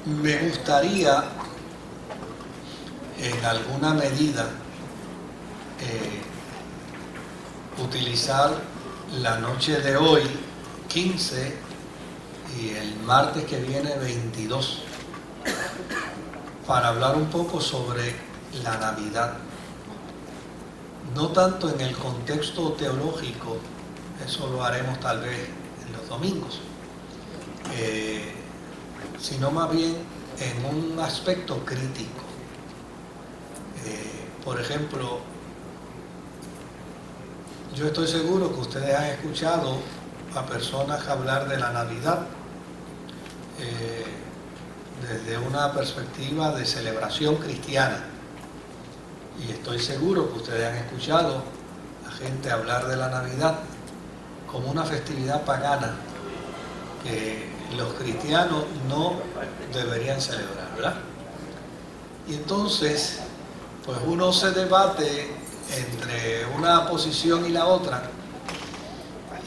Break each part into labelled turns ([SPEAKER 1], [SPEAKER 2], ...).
[SPEAKER 1] Me gustaría, en alguna medida, utilizar la noche de hoy, 15, y el martes que viene, 22, para hablar un poco sobre la Navidad. No tanto en el contexto teológico, eso lo haremos tal vez en los domingos, sino más bien en un aspecto crítico. Por ejemplo, yo estoy seguro que ustedes han escuchado a personas hablar de la Navidad desde una perspectiva de celebración cristiana. Y estoy seguro que ustedes han escuchado a gente hablar de la Navidad como una festividad pagana que los cristianos no deberían celebrar, ¿verdad? Y entonces, pues uno se debate entre una posición y la otra,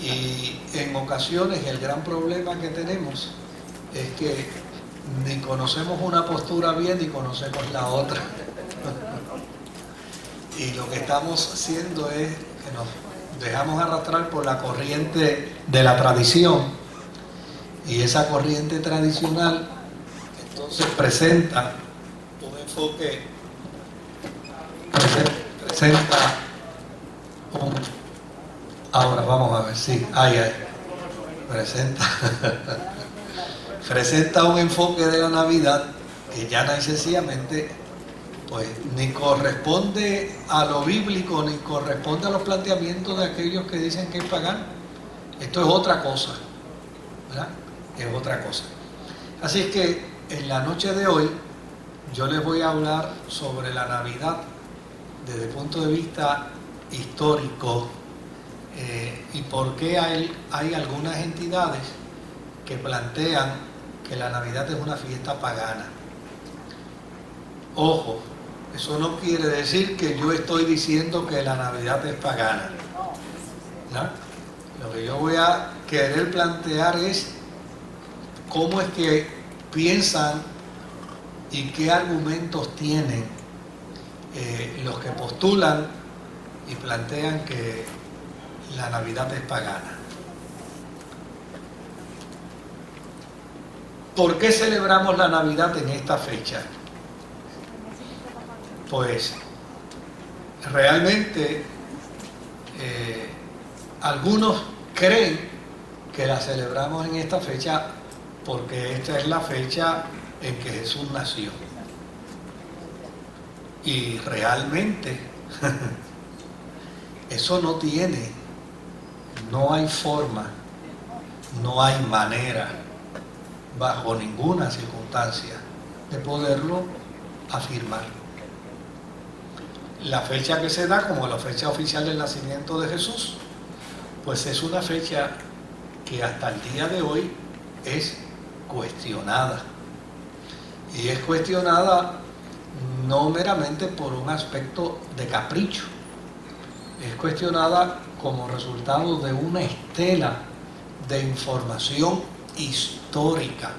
[SPEAKER 1] y en ocasiones el gran problema que tenemos es que ni conocemos una postura bien ni conocemos la otra. Y lo que estamos haciendo es que nos dejamos arrastrar por la corriente de la tradición, y esa corriente tradicional entonces presenta un enfoque, presenta un, ahora vamos a ver, sí, presenta un enfoque de la Navidad que ya no sencillamente pues ni corresponde a lo bíblico, ni corresponde a los planteamientos de aquellos que dicen que es pagano. Esto es otra cosa, ¿verdad? Es otra cosa. Así es que en la noche de hoy yo les voy a hablar sobre la Navidad desde el punto de vista histórico, y por qué hay algunas entidades que plantean que la Navidad es una fiesta pagana. Ojo, eso no quiere decir que yo estoy diciendo que la Navidad es pagana, ¿no? Lo que yo voy a querer plantear es cómo es que piensan y qué argumentos tienen los que postulan y plantean que la Navidad es pagana. ¿Por qué celebramos la Navidad en esta fecha? Pues realmente algunos creen que la celebramos en esta fecha porque esta es la fecha en que Jesús nació. Y realmente eso no hay forma, no hay manera, bajo ninguna circunstancia, de poderlo afirmar. La fecha que se da como la fecha oficial del nacimiento de Jesús, pues es una fecha que hasta el día de hoy es cuestionada. Y es cuestionada no meramente por un aspecto de capricho, es cuestionada como resultado de una estela de información histórica.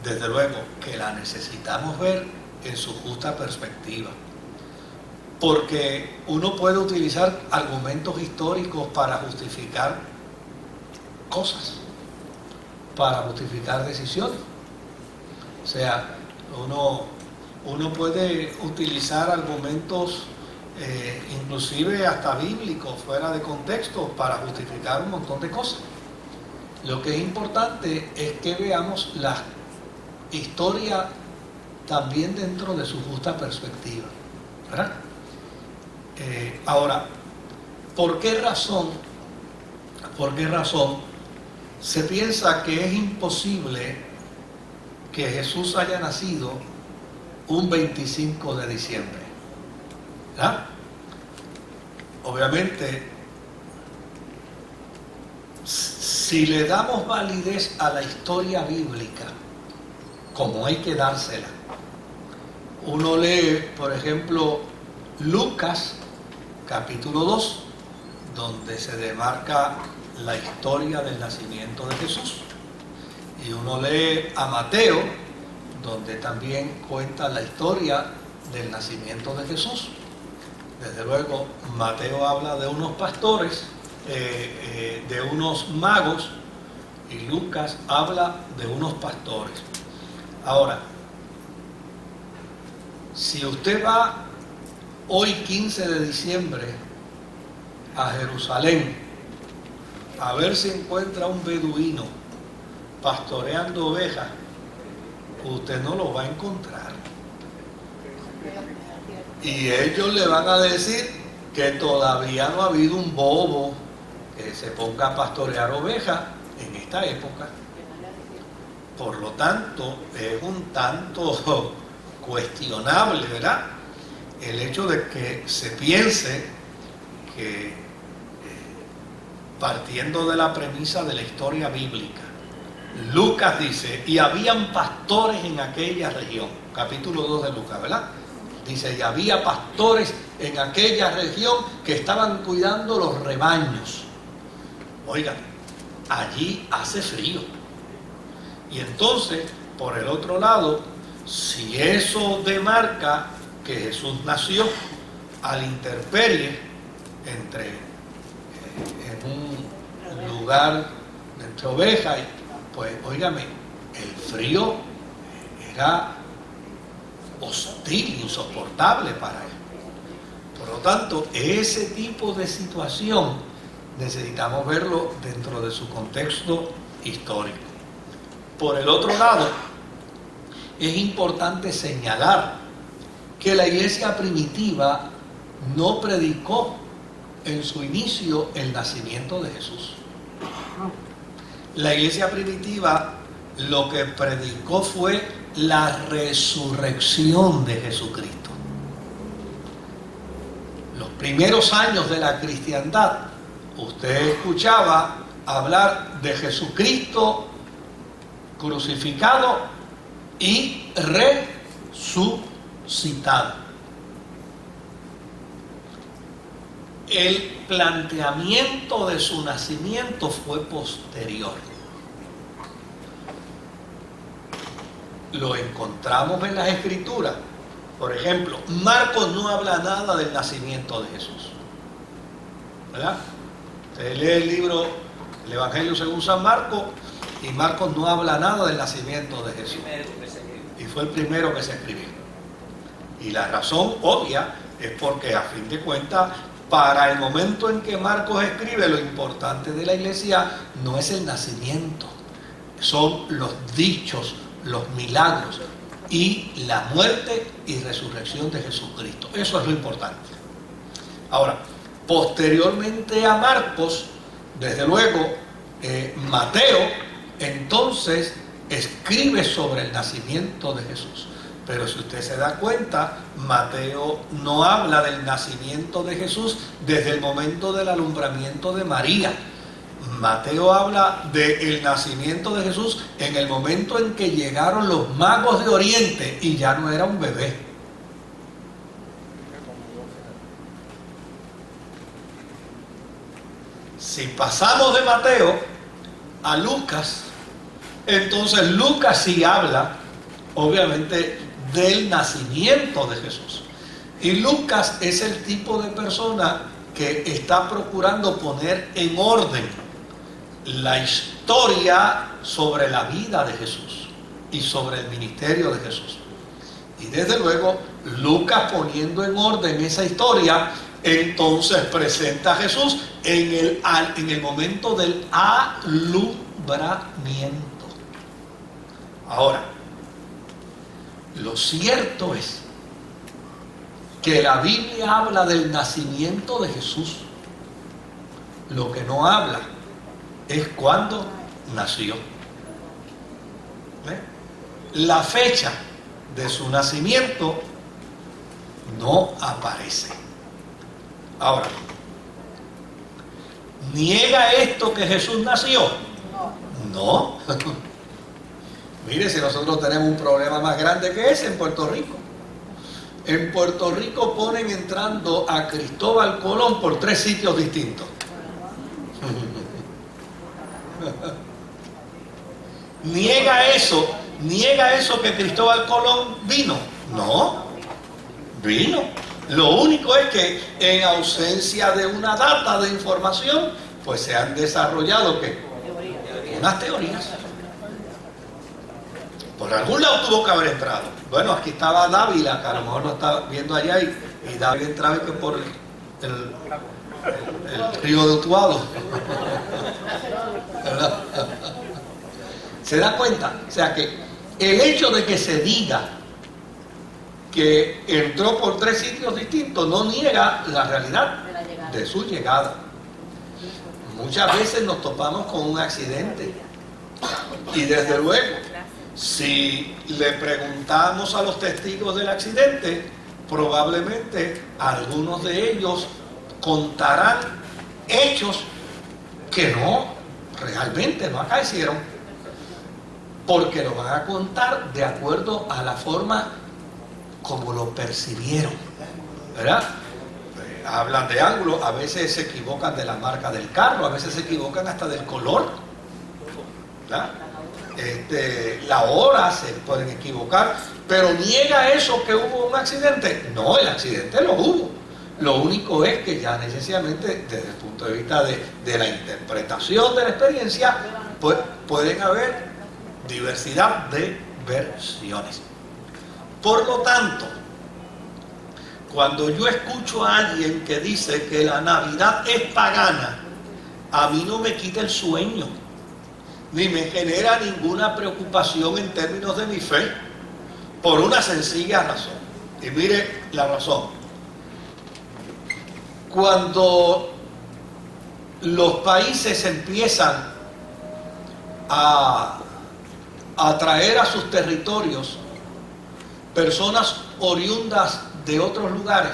[SPEAKER 1] Desde luego que la necesitamos ver en su justa perspectiva, porque uno puede utilizar argumentos históricos para justificar cosas, para justificar decisiones. O sea, uno puede utilizar argumentos inclusive hasta bíblicos, fuera de contexto, para justificar un montón de cosas. Lo que es importante es que veamos la historia también dentro de su justa perspectiva, ¿verdad? Ahora, ¿por qué razón se piensa que es imposible que Jesús haya nacido un 25 de diciembre? ¿Verdad? Obviamente, si le damos validez a la historia bíblica, como hay que dársela, uno lee, por ejemplo, Lucas, capítulo 2, donde se demarca la historia del nacimiento de Jesús. Y uno lee a Mateo, donde también cuenta la historia del nacimiento de Jesús. Desde luego, Mateo habla de unos pastores, de unos magos, y Lucas habla de unos pastores. Ahora, si usted va hoy 15 de diciembre a Jerusalén a ver si encuentra un beduino pastoreando ovejas, usted no lo va a encontrar. Y ellos le van a decir que todavía no ha habido un bobo que se ponga a pastorear ovejas en esta época. Por lo tanto, es un tanto cuestionable, ¿verdad?, el hecho de que se piense que, partiendo de la premisa de la historia bíblica, Lucas dice, y habían pastores en aquella región, capítulo 2 de Lucas, ¿verdad? Dice, y había pastores en aquella región que estaban cuidando los rebaños. Oigan, allí hace frío. Y entonces, por el otro lado, si eso demarca que Jesús nació a la intemperie, en un lugar entre ovejas, pues, óigame, el frío era hostil, insoportable para él. Por lo tanto, ese tipo de situación necesitamos verlo dentro de su contexto histórico. Por el otro lado, es importante señalar que la iglesia primitiva no predicó en su inicio el nacimiento de Jesús. La iglesia primitiva lo que predicó fue la resurrección de Jesucristo. Los primeros años de la cristiandad, usted escuchaba hablar de Jesucristo crucificado y resucitado. El planteamiento de su nacimiento fue posterior. Lo encontramos en las Escrituras. Por ejemplo, Marcos no habla nada del nacimiento de Jesús, ¿verdad? Usted lee el libro, el Evangelio según San Marcos, y Marcos no habla nada del nacimiento de Jesús. Y fue el primero que se escribió. Y la razón obvia es porque, a fin de cuentas, para el momento en que Marcos escribe, lo importante de la iglesia no es el nacimiento, son los dichos, los milagros y la muerte y resurrección de Jesucristo. Eso es lo importante. Ahora, posteriormente a Marcos, desde luego, Mateo entonces escribe sobre el nacimiento de Jesús. Pero si usted se da cuenta, Mateo no habla del nacimiento de Jesús desde el momento del alumbramiento de María. Mateo habla del nacimiento de Jesús en el momento en que llegaron los magos de Oriente y ya no era un bebé. Si pasamos de Mateo a Lucas, entonces Lucas sí habla, obviamente, del nacimiento de Jesús. Y Lucas es el tipo de persona que está procurando poner en orden la historia sobre la vida de Jesús y sobre el ministerio de Jesús. Y desde luego, Lucas, poniendo en orden esa historia, entonces presenta a Jesús en el momento del alumbramiento. Ahora, lo cierto es que la Biblia habla del nacimiento de Jesús. Lo que no habla es cuándo nació. La fecha de su nacimiento no aparece. Ahora, ¿niega esto que Jesús nació? No. Mire, si nosotros tenemos un problema más grande que ese en Puerto Rico. En Puerto Rico ponen entrando a Cristóbal Colón por 3 sitios distintos. Niega eso ¿Niega eso que Cristóbal Colón vino? No, vino. Lo único es que en ausencia de una data de información, pues se han desarrollado ¿qué? Unas teorías. Por algún lado tuvo que haber entrado. Bueno, aquí estaba Dávila, que a lo mejor lo está viendo allá, y Dávila entraba que por el río de Utuado. ¿Verdad? ¿Se da cuenta? O sea que el hecho de que se diga que entró por 3 sitios distintos no niega la realidad de su llegada. Muchas veces nos topamos con un accidente y desde luego, si le preguntamos a los testigos del accidente, probablemente algunos de ellos contarán hechos que realmente no acaecieron, porque lo van a contar de acuerdo a la forma como lo percibieron, ¿verdad? Hablan de ángulo, a veces se equivocan de la marca del carro, a veces se equivocan hasta del color, ¿verdad? La hora se pueden equivocar, pero niega eso que hubo un accidente. No, el accidente lo hubo. Lo único es que ya necesariamente desde el punto de vista de la interpretación de la experiencia, pues pueden haber diversidad de versiones. Por lo tanto, cuando yo escucho a alguien que dice que la Navidad es pagana, a mí no me quita el sueño, ni me genera ninguna preocupación en términos de mi fe, por una sencilla razón. Y mire la razón. Cuando los países empiezan a atraer a sus territorios personas oriundas de otros lugares,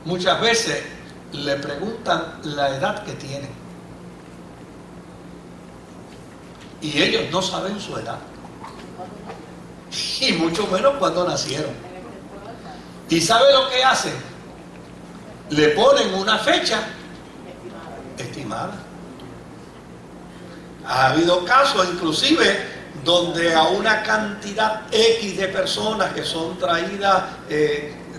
[SPEAKER 1] muchas veces le preguntan la edad que tienen y ellos no saben su edad y mucho menos cuando nacieron. ¿Y sabe lo que hacen? Le ponen una fecha estimada. Ha habido casos inclusive donde a una cantidad X de personas que son traídas,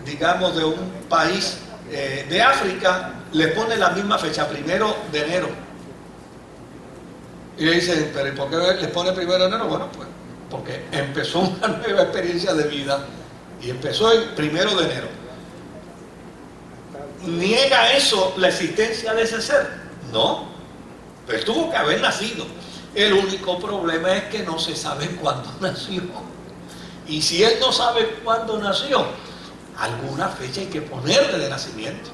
[SPEAKER 1] digamos, de un país de África, les pone la misma fecha, 1 de enero. Y le dicen, ¿pero por qué les pone 1 de enero? Bueno, pues porque empezó una nueva experiencia de vida y empezó el 1 de enero. ¿Niega eso la existencia de ese ser? No, pero tuvo que haber nacido. El único problema es que no se sabe cuándo nació. Y si él no sabe cuándo nació, alguna fecha hay que ponerle de nacimiento.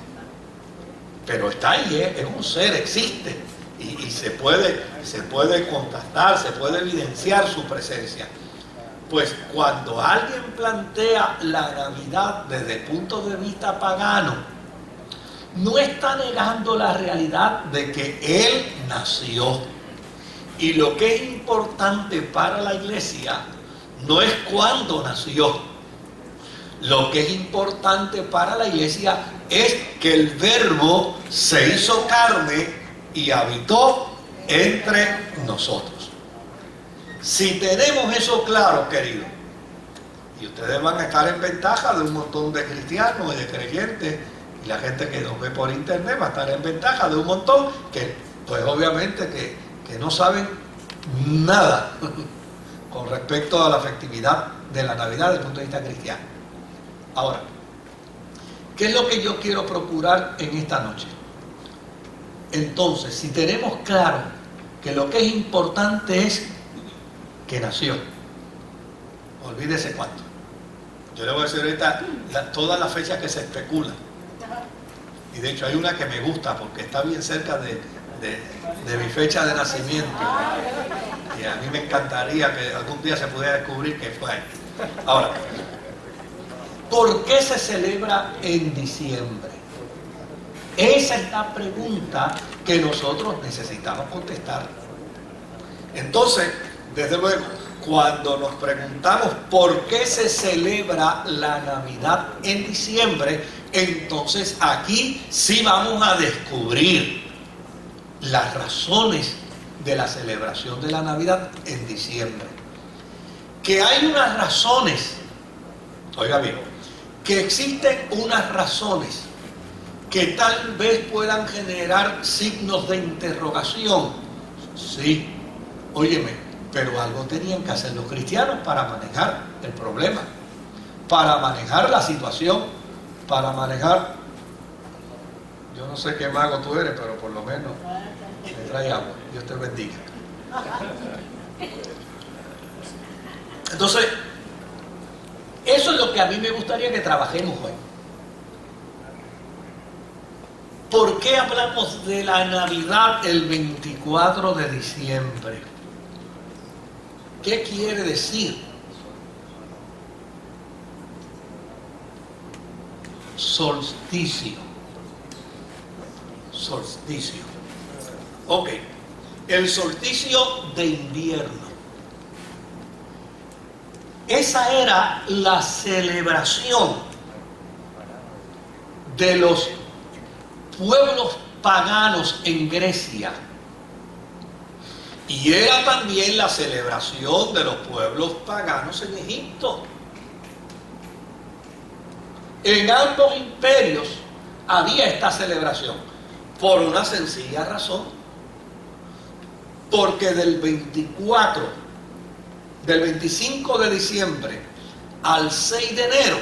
[SPEAKER 1] Pero está ahí, es un ser, existe. Y se puede contactar, se puede evidenciar su presencia. Pues cuando alguien plantea la Navidad desde el punto de vista pagano, no está negando la realidad de que él nació. Y lo que es importante para la iglesia no es cuándo nació. Lo que es importante para la iglesia es que el Verbo se hizo carne y habitó entre nosotros. Si tenemos eso claro, querido, y ustedes van a estar en ventaja de un montón de cristianos y de creyentes, y la gente que nos ve por internet va a estar en ventaja de un montón que, pues obviamente que no saben nada con respecto a la festividad de la Navidad desde el punto de vista cristiano. Ahora, ¿qué es lo que yo quiero procurar en esta noche? Entonces, si tenemos claro que lo que es importante es que nació, olvídese cuánto. Yo le voy a decir ahorita todas las fechas que se especulan. Y de hecho hay una que me gusta porque está bien cerca de mi fecha de nacimiento. Y a mí me encantaría que algún día se pudiera descubrir que fue ahí. Ahora, ¿por qué se celebra en diciembre? Esa es la pregunta que nosotros necesitamos contestar. Entonces, desde luego, cuando nos preguntamos por qué se celebra la Navidad en diciembre, entonces aquí sí vamos a descubrir las razones de la celebración de la Navidad en diciembre. Que hay unas razones, oiga bien, que existen unas razones que tal vez puedan generar signos de interrogación. Sí, óyeme, pero algo tenían que hacer los cristianos para manejar el problema, para manejar la situación, para manejar, yo no sé qué mago tú eres, pero por lo menos me trae agua. Dios te bendiga. Entonces, eso es lo que a mí me gustaría que trabajemos hoy. ¿Por qué hablamos de la Navidad el 24 de diciembre? ¿Qué quiere decir? Solsticio. Solsticio. Ok. El solsticio de invierno. Esa era la celebración de los pueblos paganos en Grecia. Y era también la celebración de los pueblos paganos en Egipto. En ambos imperios había esta celebración, por una sencilla razón. Porque del 25 de diciembre al 6 de enero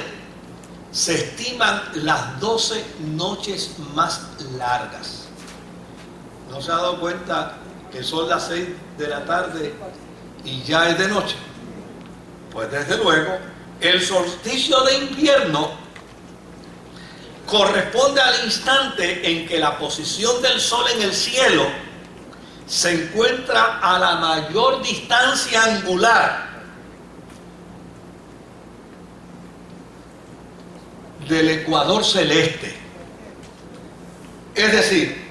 [SPEAKER 1] se estiman las 12 noches más largas. ¿No se ha dado cuenta que son las 6 de la tarde y ya es de noche? Pues desde luego, el solsticio de invierno corresponde al instante en que la posición del sol en el cielo se encuentra a la mayor distancia angular del ecuador celeste. Es decir,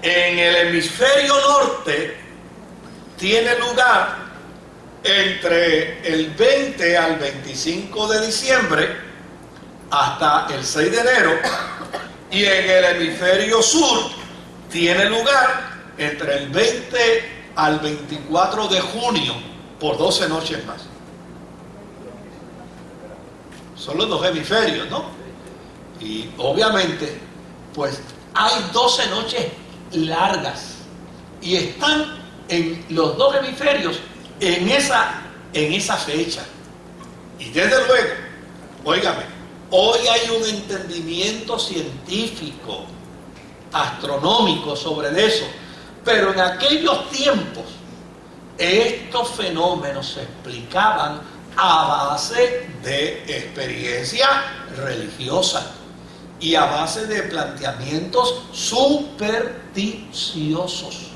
[SPEAKER 1] en el hemisferio norte tiene lugar entre el 20 al 25 de diciembre hasta el 6 de enero, y en el hemisferio sur tiene lugar entre el 20 al 24 de junio por 12 noches más. Son los dos hemisferios, ¿no? Y obviamente, pues hay 12 noches largas y están en los dos hemisferios en esa fecha. Y desde luego, óigame, hoy hay un entendimiento científico, astronómico sobre eso, pero en aquellos tiempos estos fenómenos se explicaban a base de experiencia religiosa y a base de planteamientos supersticiosos.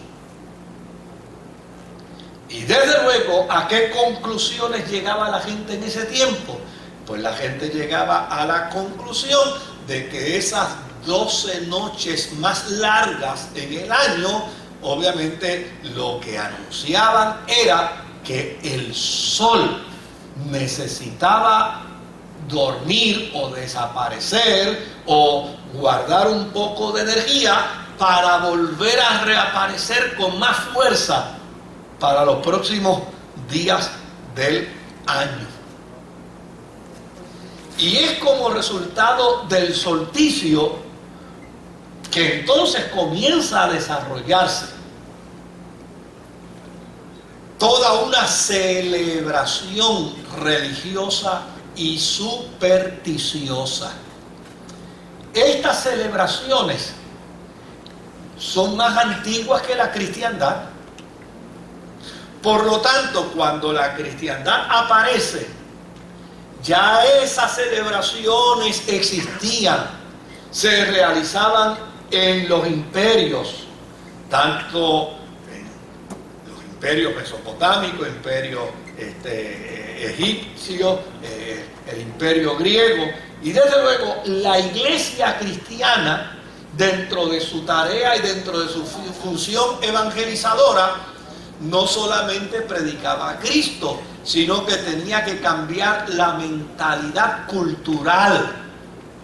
[SPEAKER 1] Y desde luego, ¿a qué conclusiones llegaba la gente en ese tiempo? Pues la gente llegaba a la conclusión de que esas 12 noches más largas en el año, obviamente lo que anunciaban era que el sol necesitaba dormir o desaparecer o guardar un poco de energía para volver a reaparecer con más fuerza para los próximos días del año. Y es como resultado del solsticio que entonces comienza a desarrollarse toda una celebración religiosa y supersticiosa. Estas celebraciones son más antiguas que la cristiandad. Por lo tanto, cuando la cristiandad aparece, ya esas celebraciones existían, se realizaban en los imperios, tanto en los imperios mesopotámicos, imperio egipcio, el imperio griego, y desde luego la iglesia cristiana, dentro de su tarea y dentro de su función evangelizadora, no solamente predicaba a Cristo, sino que tenía que cambiar la mentalidad cultural,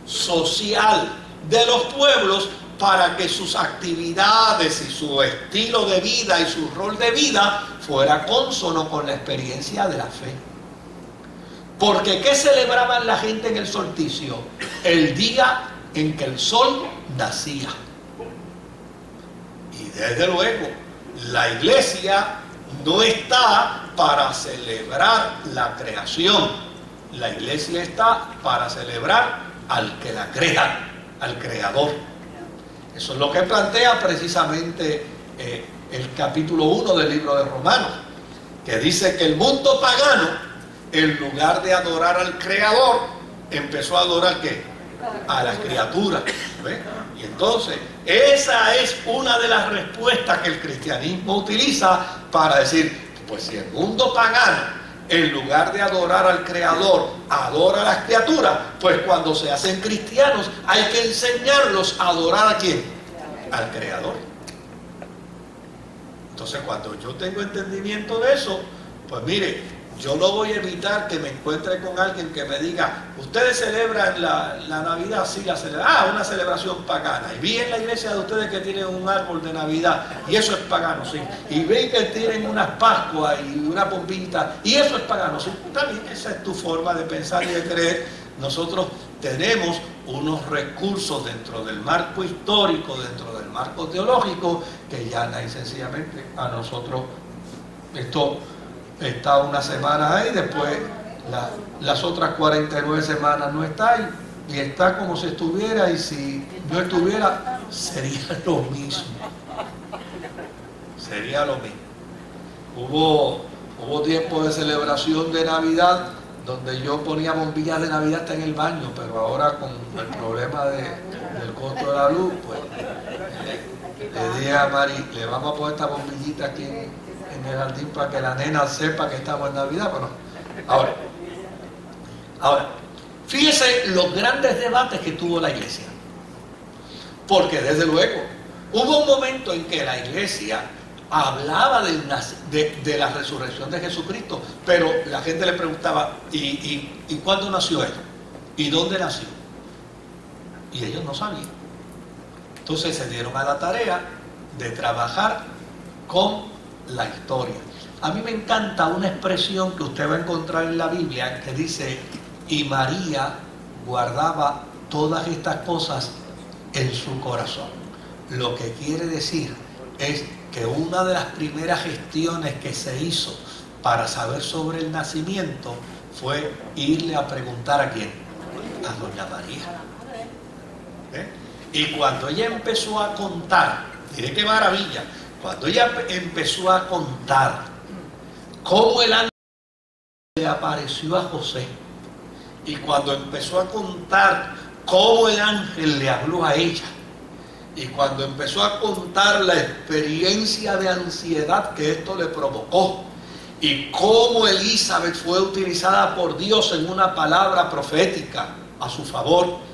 [SPEAKER 1] social de los pueblos para que sus actividades y su estilo de vida y su rol de vida fuera cónsono con la experiencia de la fe. Porque ¿qué celebraban la gente en el solsticio? El día en que el sol nacía. Y desde luego, la iglesia no está para celebrar la creación. La iglesia está para celebrar al que la crea, al creador. Eso es lo que plantea precisamente el capítulo 1 del libro de Romanos, que dice que el mundo pagano, en lugar de adorar al creador, empezó a adorar ¿qué? A las criaturas. ¿Ve? Y entonces, esa es una de las respuestas que el cristianismo utiliza para decir, pues si el mundo pagano, en lugar de adorar al creador, adora a las criaturas, pues cuando se hacen cristianos hay que enseñarlos a adorar ¿a quién? Al creador. Entonces, cuando yo tengo entendimiento de eso, pues mire, yo no voy a evitar que me encuentre con alguien que me diga, ustedes celebran la Navidad, sí la celebran, una celebración pagana. Y vi en la iglesia de ustedes que tienen un árbol de Navidad, y eso es pagano, sí. Y vi que tienen unas Pascuas y una bombita, y eso es pagano, sí. También esa es tu forma de pensar y de creer. Nosotros tenemos unos recursos dentro del marco histórico, dentro del marco teológico, que ya sencillamente a nosotros esto está una semana ahí, después las otras 49 semanas no está ahí, y está como si estuviera, y si no estuviera, sería lo mismo. Sería lo mismo. Hubo tiempo de celebración de Navidad donde yo ponía bombillas de Navidad hasta en el baño, pero ahora con el problema del costo de la luz, pues le dije a Mari, le vamos a poner esta bombillita aquí en el jardín para que la nena sepa que estamos en Navidad. Bueno, ahora, fíjese los grandes debates que tuvo la iglesia. Porque desde luego, hubo un momento en que la iglesia hablaba de la resurrección de Jesucristo, pero la gente le preguntaba, ¿y cuándo nació él? ¿Y dónde nació? Y ellos no sabían. Entonces se dieron a la tarea de trabajar con la historia. A mí me encanta una expresión que usted va a encontrar en la Biblia que dice, y María guardaba todas estas cosas en su corazón. Lo que quiere decir es que una de las primeras gestiones que se hizo para saber sobre el nacimiento fue irle a preguntar ¿a quién? A doña María. Y cuando ella empezó a contar, mire qué maravilla, cuando ella empezó a contar cómo el ángel le apareció a José, y cuando empezó a contar cómo el ángel le habló a ella, y cuando empezó a contar la experiencia de ansiedad que esto le provocó, y cómo Elizabeth fue utilizada por Dios en una palabra profética a su favor,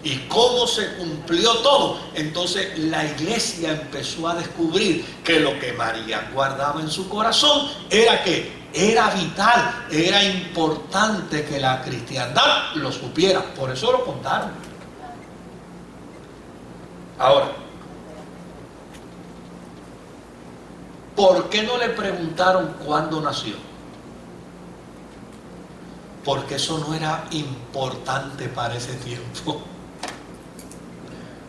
[SPEAKER 1] y cómo se cumplió todo, entonces la iglesia empezó a descubrir que lo que María guardaba en su corazón era que era vital, era importante que la cristiandad lo supiera, por eso lo contaron. Ahora, ¿por qué no le preguntaron cuándo nació? Porque eso no era importante para ese tiempo.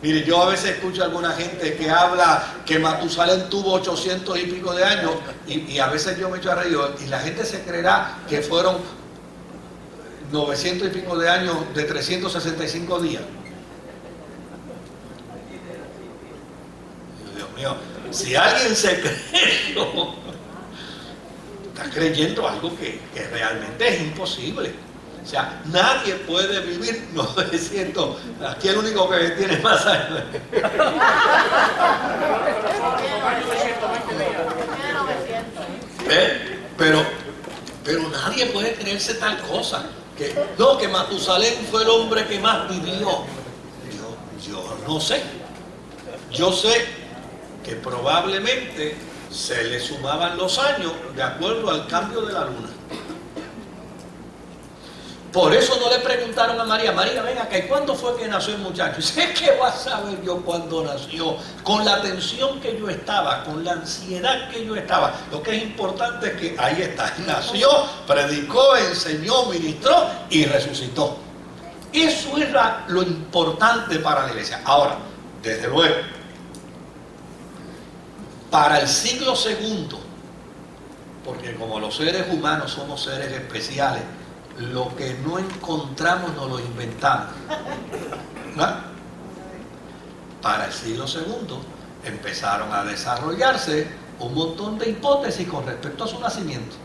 [SPEAKER 1] Mire, yo a veces escucho a alguna gente que habla que Matusalén tuvo 800 y pico de años, y a veces yo me echo a reír, y la gente se creerá que fueron 900 y pico de años de 365 días. Dios mío, si alguien se cree eso, está creyendo algo que realmente es imposible. O sea, nadie puede vivir 900. Aquí el único que tiene más años. Pero nadie puede creerse tal cosa. Que Matusalén fue el hombre que más vivió. Yo no sé. Yo sé que probablemente se le sumaban los años de acuerdo al cambio de la luna. Por eso no le preguntaron a María, María, ven acá, ¿y cuándo fue que nació el muchacho? Dice, ¿qué vas a saber yo cuándo nació? Con la tensión que yo estaba, con la ansiedad que yo estaba. Lo que es importante es que ahí está, nació, predicó, enseñó, ministró y resucitó. Eso era lo importante para la iglesia. Ahora, desde luego, para el siglo segundo, porque como los seres humanos somos seres especiales, lo que no encontramos nos lo inventamos, ¿no? Para el siglo segundo empezaron a desarrollarse un montón de hipótesis con respecto a su nacimiento.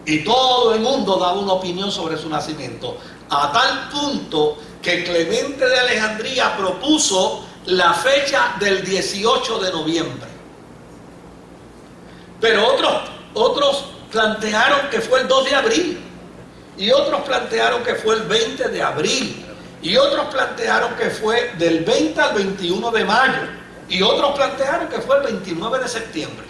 [SPEAKER 1] Y todo el mundo daba una opinión sobre su nacimiento, a tal punto que Clemente de Alejandría propuso la fecha del 18 de noviembre. Pero otros plantearon que fue el 2 de abril. Y otros plantearon que fue el 20 de abril. Y otros plantearon que fue del 20 al 21 de mayo. Y otros plantearon que fue el 29 de septiembre.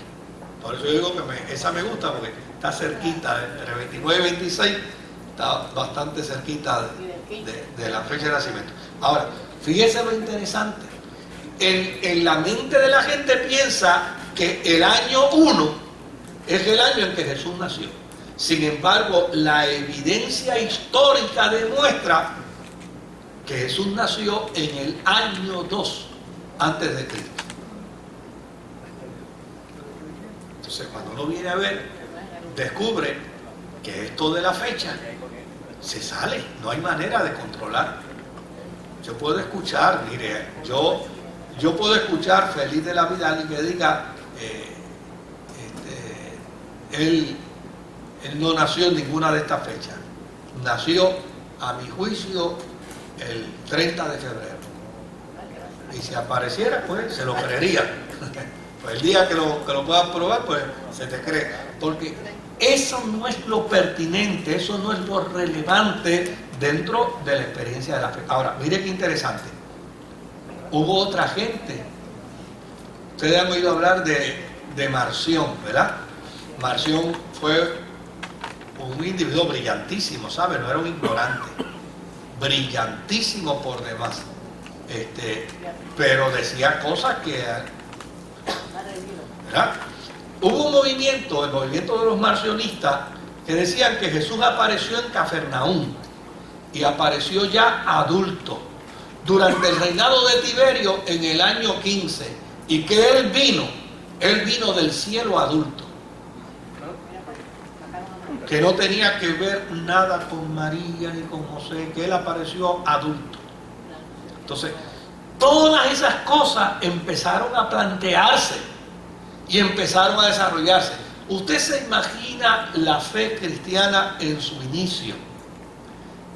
[SPEAKER 1] Por eso yo digo que esa me gusta, porque está cerquita, entre 29 y 26, está bastante cerquita de la fecha de nacimiento. Ahora, fíjese lo interesante. En la mente de la gente piensa que el año 1 es el año en que Jesús nació. Sin embargo, la evidencia histórica demuestra que Jesús nació en el año 2 antes de Cristo. Entonces, cuando uno viene a ver, descubre que esto de la fecha se sale, no hay manera de controlar. Yo puedo escuchar, mire, yo puedo escuchar feliz de la vida alguien que diga, él no nació en ninguna de estas fechas. Nació, a mi juicio, el 30 de febrero. Y si apareciera, pues se lo creería. Pues el día que lo puedan probar, pues se te cree. Porque eso no es lo pertinente, eso no es lo relevante dentro de la experiencia de la fe. Ahora, mire qué interesante. Hubo otra gente. Ustedes han oído hablar de Marción, ¿verdad? Marción fue un individuo brillantísimo, ¿sabe? No era un ignorante, brillantísimo por demás, pero decía cosas que, ¿verdad? Hubo un movimiento, el movimiento de los marcionistas, que decían que Jesús apareció en Cafarnaúm y apareció ya adulto durante el reinado de Tiberio en el año 15, y que él vino del cielo adulto, que no tenía que ver nada con María ni con José, que él apareció adulto. Entonces, todas esas cosas empezaron a plantearse y empezaron a desarrollarse. Usted se imagina la fe cristiana en su inicio,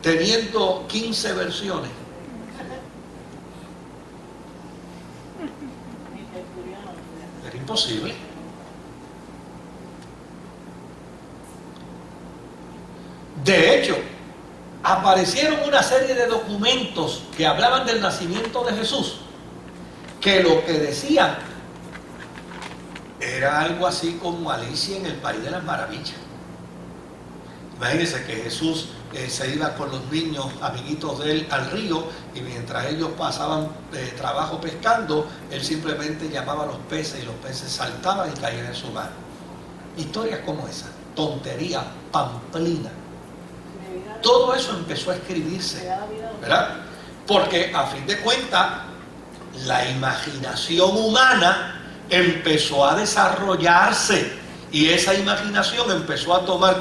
[SPEAKER 1] teniendo 15 versiones. Era imposible. De hecho, aparecieron una serie de documentos que hablaban del nacimiento de Jesús, que lo que decían era algo así como Alicia en el País de las Maravillas. Imagínense que Jesús se iba con los niños, amiguitos de él, al río, y mientras ellos pasaban trabajo pescando, él simplemente llamaba a los peces y los peces saltaban y caían en su mar. Historias como esa, tontería, pamplina. Todo eso empezó a escribirse, ¿verdad? Porque a fin de cuentas, la imaginación humana empezó a desarrollarse, y esa imaginación empezó a tomar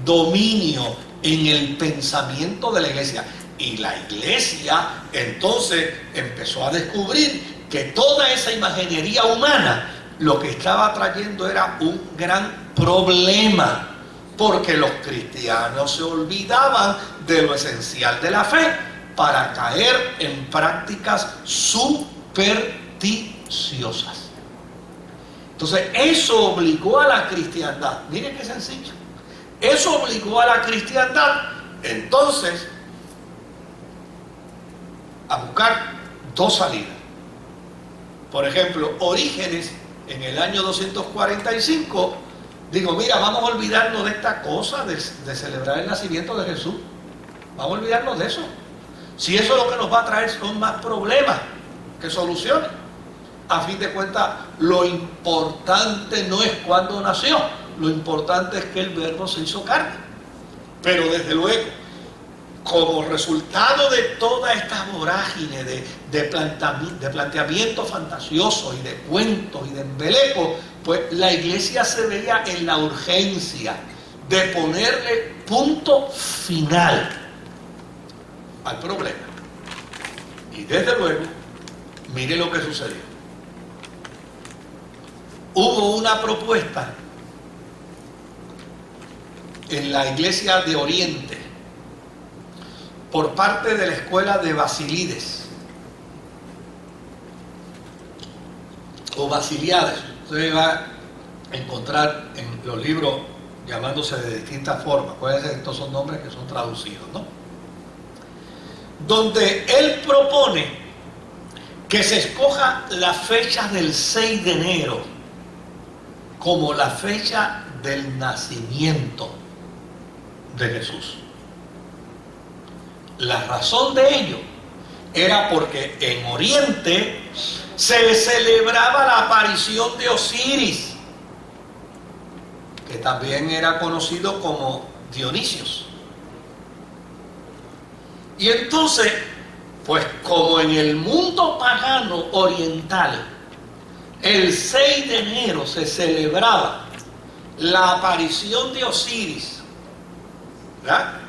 [SPEAKER 1] dominio en el pensamiento de la iglesia. Y la iglesia entonces empezó a descubrir que toda esa imaginería humana lo que estaba trayendo era un gran problema, porque los cristianos se olvidaban de lo esencial de la fe para caer en prácticas supersticiosas. Entonces, eso obligó a la cristiandad. Miren qué sencillo. Eso obligó a la cristiandad, entonces, a buscar dos salidas. Por ejemplo, Orígenes, en el año 245, digo, mira, vamos a olvidarnos de esta cosa de celebrar el nacimiento de Jesús. Vamos a olvidarnos de eso. Si eso lo que nos va a traer son más problemas que soluciones. A fin de cuentas, lo importante no es cuándo nació, lo importante es que el Verbo se hizo carne. Pero desde luego, como resultado de toda esta vorágine de planteamientos fantasiosos y de cuentos y de embelejos, pues la iglesia se veía en la urgencia de ponerle punto final al problema. Y desde luego, mire lo que sucedió. Hubo una propuesta en la iglesia de Oriente por parte de la escuela de Basílides o Basiliades. Usted va a encontrar en los libros llamándose de distintas formas. Puede ser que estos son nombres que son traducidos, ¿no? Donde él propone que se escoja la fecha del 6 de enero como la fecha del nacimiento de Jesús. La razón de ello era porque en Oriente se celebraba la aparición de Osiris, que también era conocido como Dionisios. Y entonces, pues como en el mundo pagano oriental, el 6 de enero se celebraba la aparición de Osiris, ¿verdad?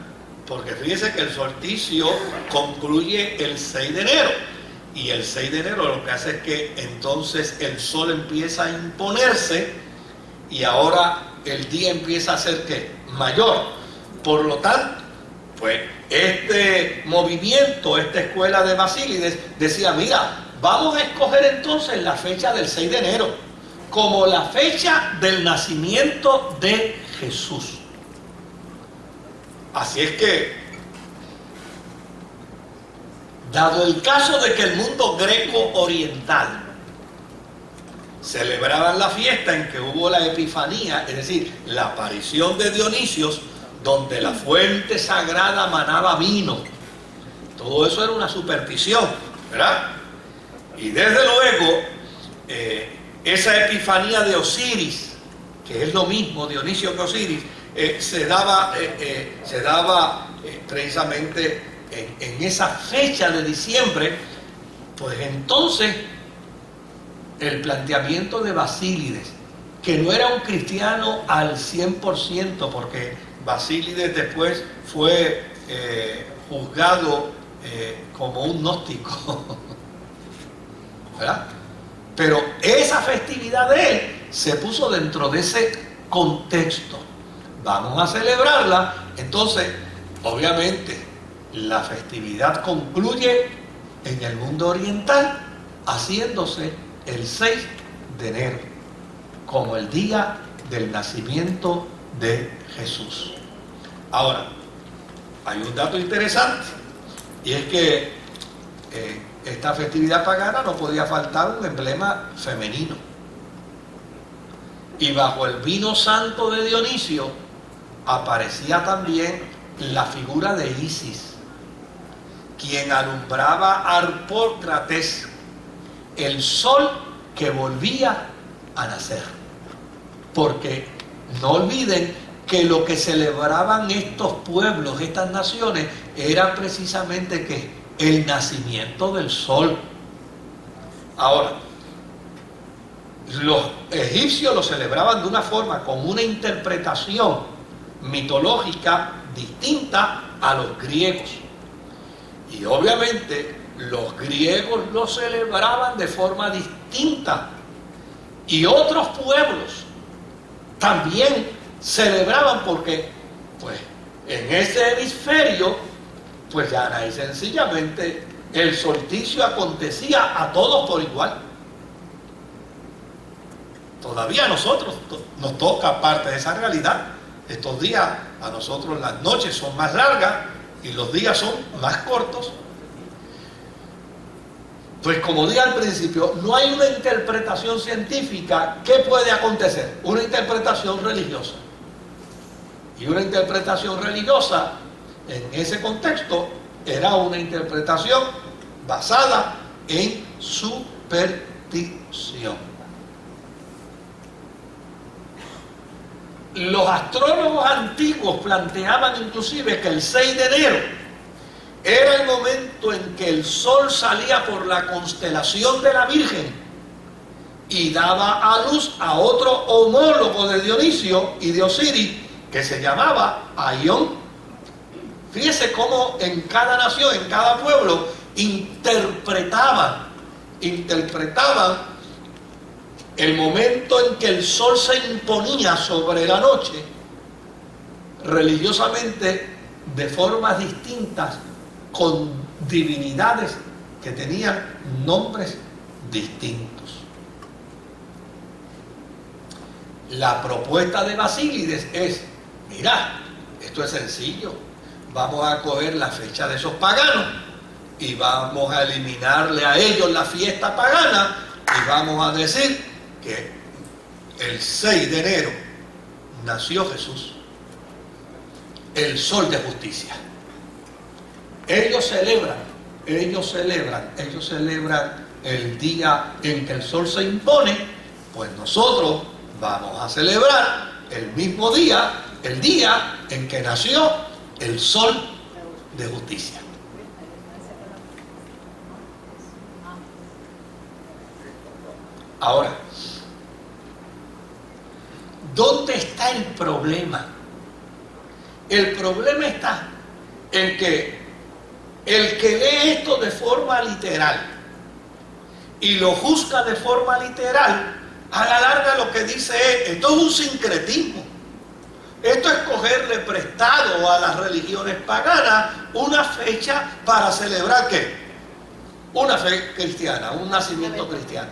[SPEAKER 1] Porque fíjese que el solsticio concluye el 6 de enero. Y el 6 de enero lo que hace es que entonces el sol empieza a imponerse y ahora el día empieza a ser ¿qué? Mayor. Por lo tanto, pues este movimiento, esta escuela de Basílides decía, mira, vamos a escoger entonces la fecha del 6 de enero como la fecha del nacimiento de Jesús. Así es que, dado el caso de que el mundo greco-oriental celebraban la fiesta en que hubo la Epifanía, es decir, la aparición de Dionisios, donde la fuente sagrada manaba vino, todo eso era una superstición, ¿verdad? Y desde luego, esa Epifanía de Osiris, que es lo mismo Dionisio que Osiris, se daba precisamente en esa fecha de diciembre. Pues entonces el planteamiento de Basílides, que no era un cristiano al 100%, porque Basílides después fue juzgado como un gnóstico, ¿verdad? Pero esa festividad de él se puso dentro de ese contexto. Vamos a celebrarla. Entonces, obviamente, la festividad concluye en el mundo oriental haciéndose el 6 de enero como el día del nacimiento de Jesús. Ahora, hay un dato interesante, y es que esta festividad pagana no podía faltar un emblema femenino. Y bajo el vino santo de Dionisio aparecía también la figura de Isis, quien alumbraba a Harpócrates, el sol que volvía a nacer. Porque no olviden que lo que celebraban estos pueblos, estas naciones, era precisamente que el nacimiento del sol. Ahora, los egipcios lo celebraban de una forma, con una interpretación mitológica distinta a los griegos. Y obviamente los griegos lo celebraban de forma distinta. Y otros pueblos también celebraban, porque pues en ese hemisferio pues ya y sencillamente el solsticio acontecía a todos por igual. Todavía a nosotros nos toca parte de esa realidad. Estos días a nosotros las noches son más largas y los días son más cortos. Pues como dije al principio, no hay una interpretación científica. ¿Qué puede acontecer? Una interpretación religiosa. Y una interpretación religiosa En ese contexto era una interpretación basada en superstición. Los astrólogos antiguos planteaban inclusive que el 6 de enero era el momento en que el sol salía por la constelación de la Virgen y daba a luz a otro homólogo de Dionisio y de Osiris que se llamaba Aión. Fíjese cómo en cada nación, en cada pueblo, interpretaban el momento en que el sol se imponía sobre la noche religiosamente de formas distintas, con divinidades que tenían nombres distintos. La propuesta de Basílides es: mira, esto es sencillo, vamos a coger la fecha de esos paganos y vamos a eliminarle a ellos la fiesta pagana y vamos a decir que el 6 de enero nació Jesús, el sol de justicia. Ellos celebran el día en que el sol se impone, pues nosotros vamos a celebrar el mismo día, el día en que nació el sol de justicia. Ahora, ¿dónde está el problema? El problema está en que el que lee esto de forma literal y lo juzga de forma literal, a la larga lo que dice es: esto es un sincretismo. Esto es cogerle prestado a las religiones paganas una fecha para celebrar ¿qué? Una fe cristiana, un nacimiento cristiano.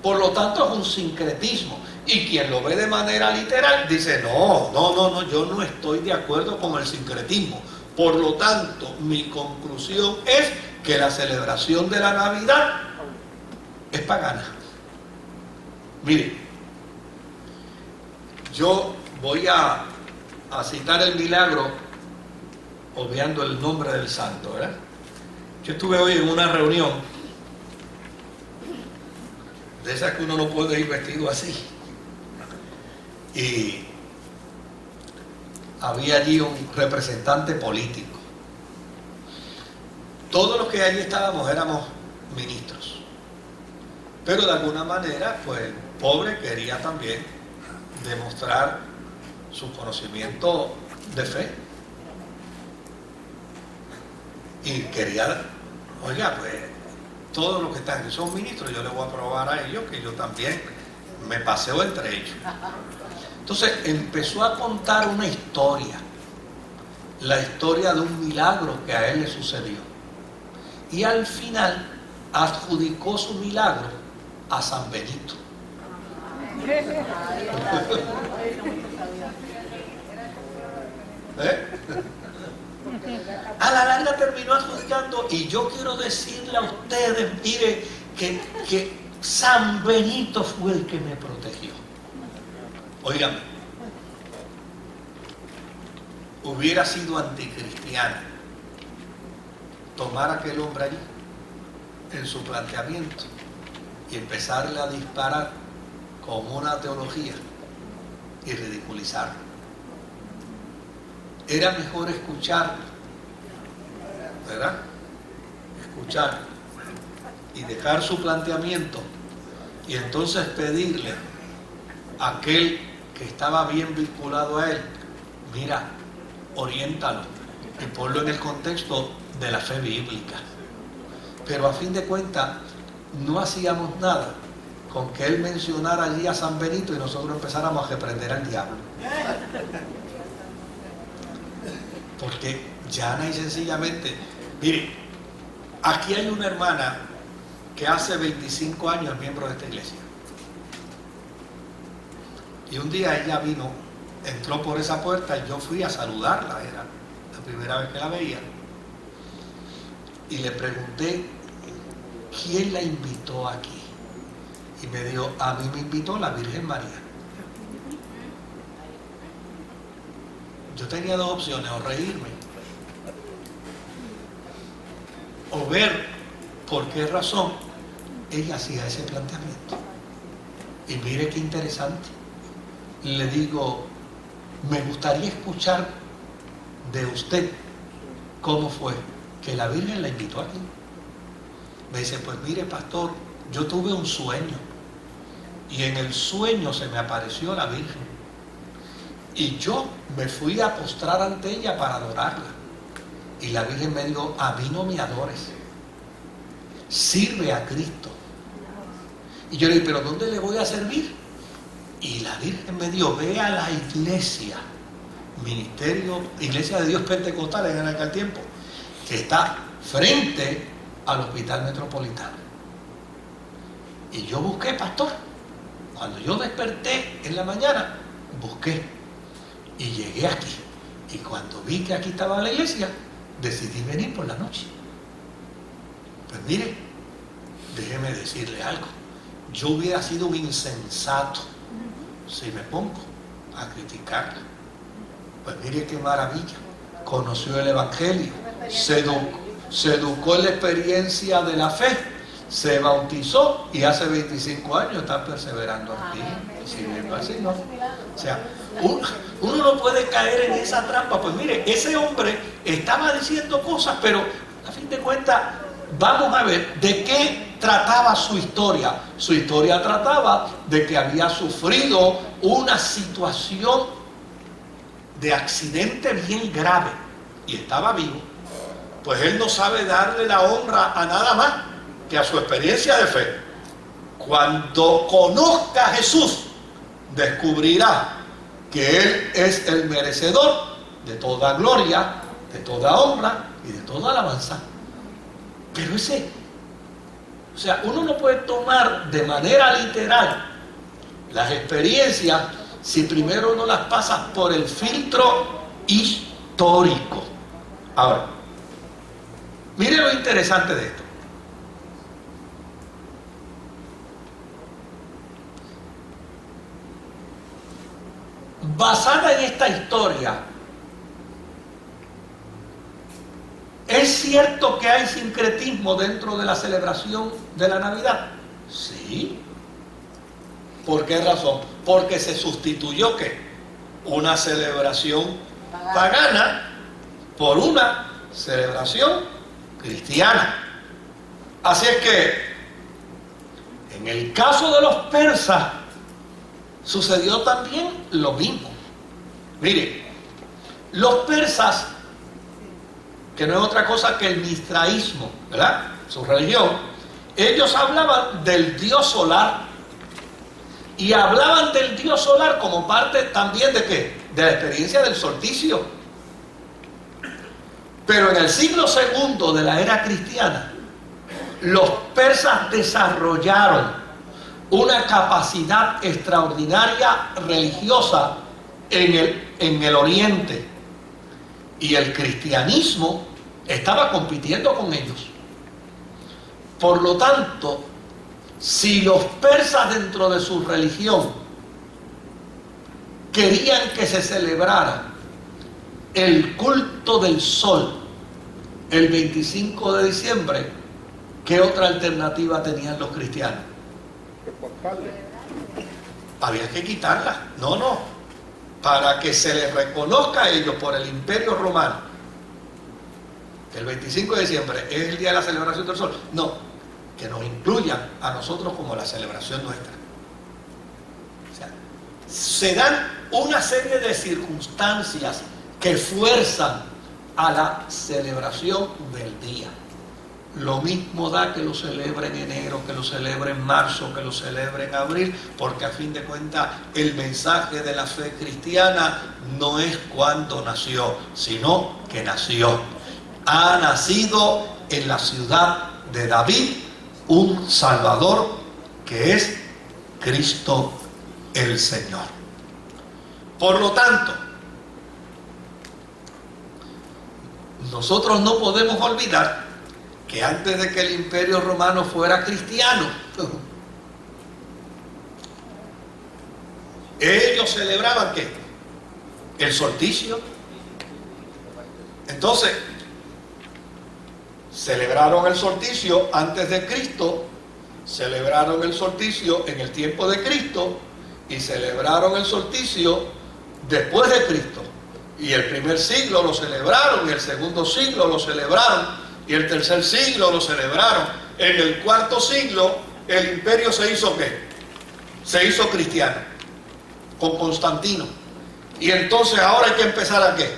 [SPEAKER 1] Por lo tanto es un sincretismo. Y quien lo ve de manera literal dice: no, yo no estoy de acuerdo con el sincretismo. Por lo tanto, mi conclusión es que la celebración de la Navidad es pagana. Mire, yo voy a citar el milagro obviando el nombre del santo, ¿verdad? Yo estuve hoy en una reunión de esas que uno no puede ir vestido así, y había allí un representante político. Todos los que allí estábamos éramos ministros, pero de alguna manera pues el pobre quería también demostrar su conocimiento de fe y quería, oiga, pues todos los que están aquí son ministros, yo les voy a probar a ellos que yo también me paseo entre ellos. Entonces empezó a contar una historia, la historia de un milagro que a él le sucedió, y al final adjudicó su milagro a San Benito. A la larga terminó adjudicando, y yo quiero decirle a ustedes, mire, que San Benito fue el que me protegió. Óigame, hubiera sido anticristiano tomar a aquel hombre allí en su planteamiento y empezarle a disparar con una teología y ridiculizarlo. Era mejor escucharlo, ¿verdad? Escucharlo y dejar su planteamiento y entonces pedirle a aquel que estaba bien vinculado a él: mira, oriéntalo y ponlo en el contexto de la fe bíblica. Pero a fin de cuentas no hacíamos nada con que él mencionara allí a San Benito y nosotros empezáramos a reprender al diablo. Porque llana y sencillamente, mire, aquí hay una hermana que hace 25 años es miembro de esta iglesia. Y un día ella vino, entró por esa puerta y yo fui a saludarla, era la primera vez que la veía. Y le pregunté, ¿quién la invitó aquí? Y me dijo, a mí me invitó la Virgen María. Yo tenía dos opciones, o reírme o ver por qué razón ella hacía ese planteamiento. Y mire qué interesante. Le digo, me gustaría escuchar de usted cómo fue que la Virgen la invitó aquí. Me dice, pues mire, pastor, yo tuve un sueño y en el sueño se me apareció la Virgen y yo me fui a postrar ante ella para adorarla. Y la Virgen me dijo, a mí no me adores, sirve a Cristo. Y yo le dije, ¿pero dónde le voy a servir? Y la Virgen me dijo, ve a la iglesia, ministerio, Iglesia de Dios Pentecostal en aquel tiempo, que está frente al Hospital Metropolitano. Y yo busqué, pastor. Cuando yo desperté en la mañana, busqué y llegué aquí. Y cuando vi que aquí estaba la iglesia, decidí venir por la noche. Pues mire, déjeme decirle algo. Yo hubiera sido un insensato si me pongo a criticarla. Pues mire qué maravilla. Conoció el Evangelio, se educó en la experiencia de la fe, se bautizó y hace 25 años está perseverando aquí. Si no, así no. O sea, uno no puede caer en esa trampa. Pues mire, ese hombre estaba diciendo cosas, pero a fin de cuentas, vamos a ver de qué trataba su historia. Su historia trataba de que había sufrido una situación de accidente bien grave y estaba vivo. Pues él no sabe darle la honra a nada más que a su experiencia de fe. Cuando conozca a Jesús, descubrirá que Él es el merecedor de toda gloria, de toda honra y de toda alabanza. Pero o sea, uno no puede tomar de manera literal las experiencias si primero no las pasas por el filtro histórico. Ahora, mire lo interesante de esto. Basada en esta historia, ¿es cierto que hay sincretismo dentro de la celebración de la Navidad? Sí. ¿Por qué razón? Porque se sustituyó ¿qué? Una celebración pagana por una celebración cristiana. Así es que, en el caso de los persas, sucedió también lo mismo. Mire, los persas, que no es otra cosa que el mistraísmo, ¿verdad? Su religión, ellos hablaban del dios solar y hablaban del dios solar como parte también de ¿qué? De la experiencia del solsticio. Pero en el siglo segundo de la era cristiana, los persas desarrollaron una capacidad extraordinaria religiosa en el Oriente, y el cristianismo estaba compitiendo con ellos. Por lo tanto, si los persas dentro de su religión querían que se celebrara el culto del sol el 25 de diciembre, ¿qué otra alternativa tenían los cristianos? Había que quitarla. No, para que se les reconozca a ellos por el Imperio Romano que el 25 de diciembre es el día de la celebración del sol. No, que nos incluyan a nosotros como la celebración nuestra. O sea, se dan una serie de circunstancias que fuerzan a la celebración del día. Lo mismo da que lo celebre en enero, que lo celebre en marzo, que lo celebre en abril, porque a fin de cuentas el mensaje de la fe cristiana no es cuando nació, sino que nació. Ha nacido en la ciudad de David un Salvador que es Cristo el Señor. Por lo tanto, nosotros no podemos olvidar que antes de que el Imperio Romano fuera cristiano, ellos celebraban ¿qué? El solsticio. Entonces, celebraron el solsticio antes de Cristo, celebraron el solsticio en el tiempo de Cristo y celebraron el solsticio después de Cristo. Y el primer siglo lo celebraron, y el segundo siglo lo celebraron, y el tercer siglo lo celebraron. En el cuarto siglo el imperio se hizo ¿qué? Se hizo cristiano, con Constantino. Y entonces ahora hay que empezar ¿a qué?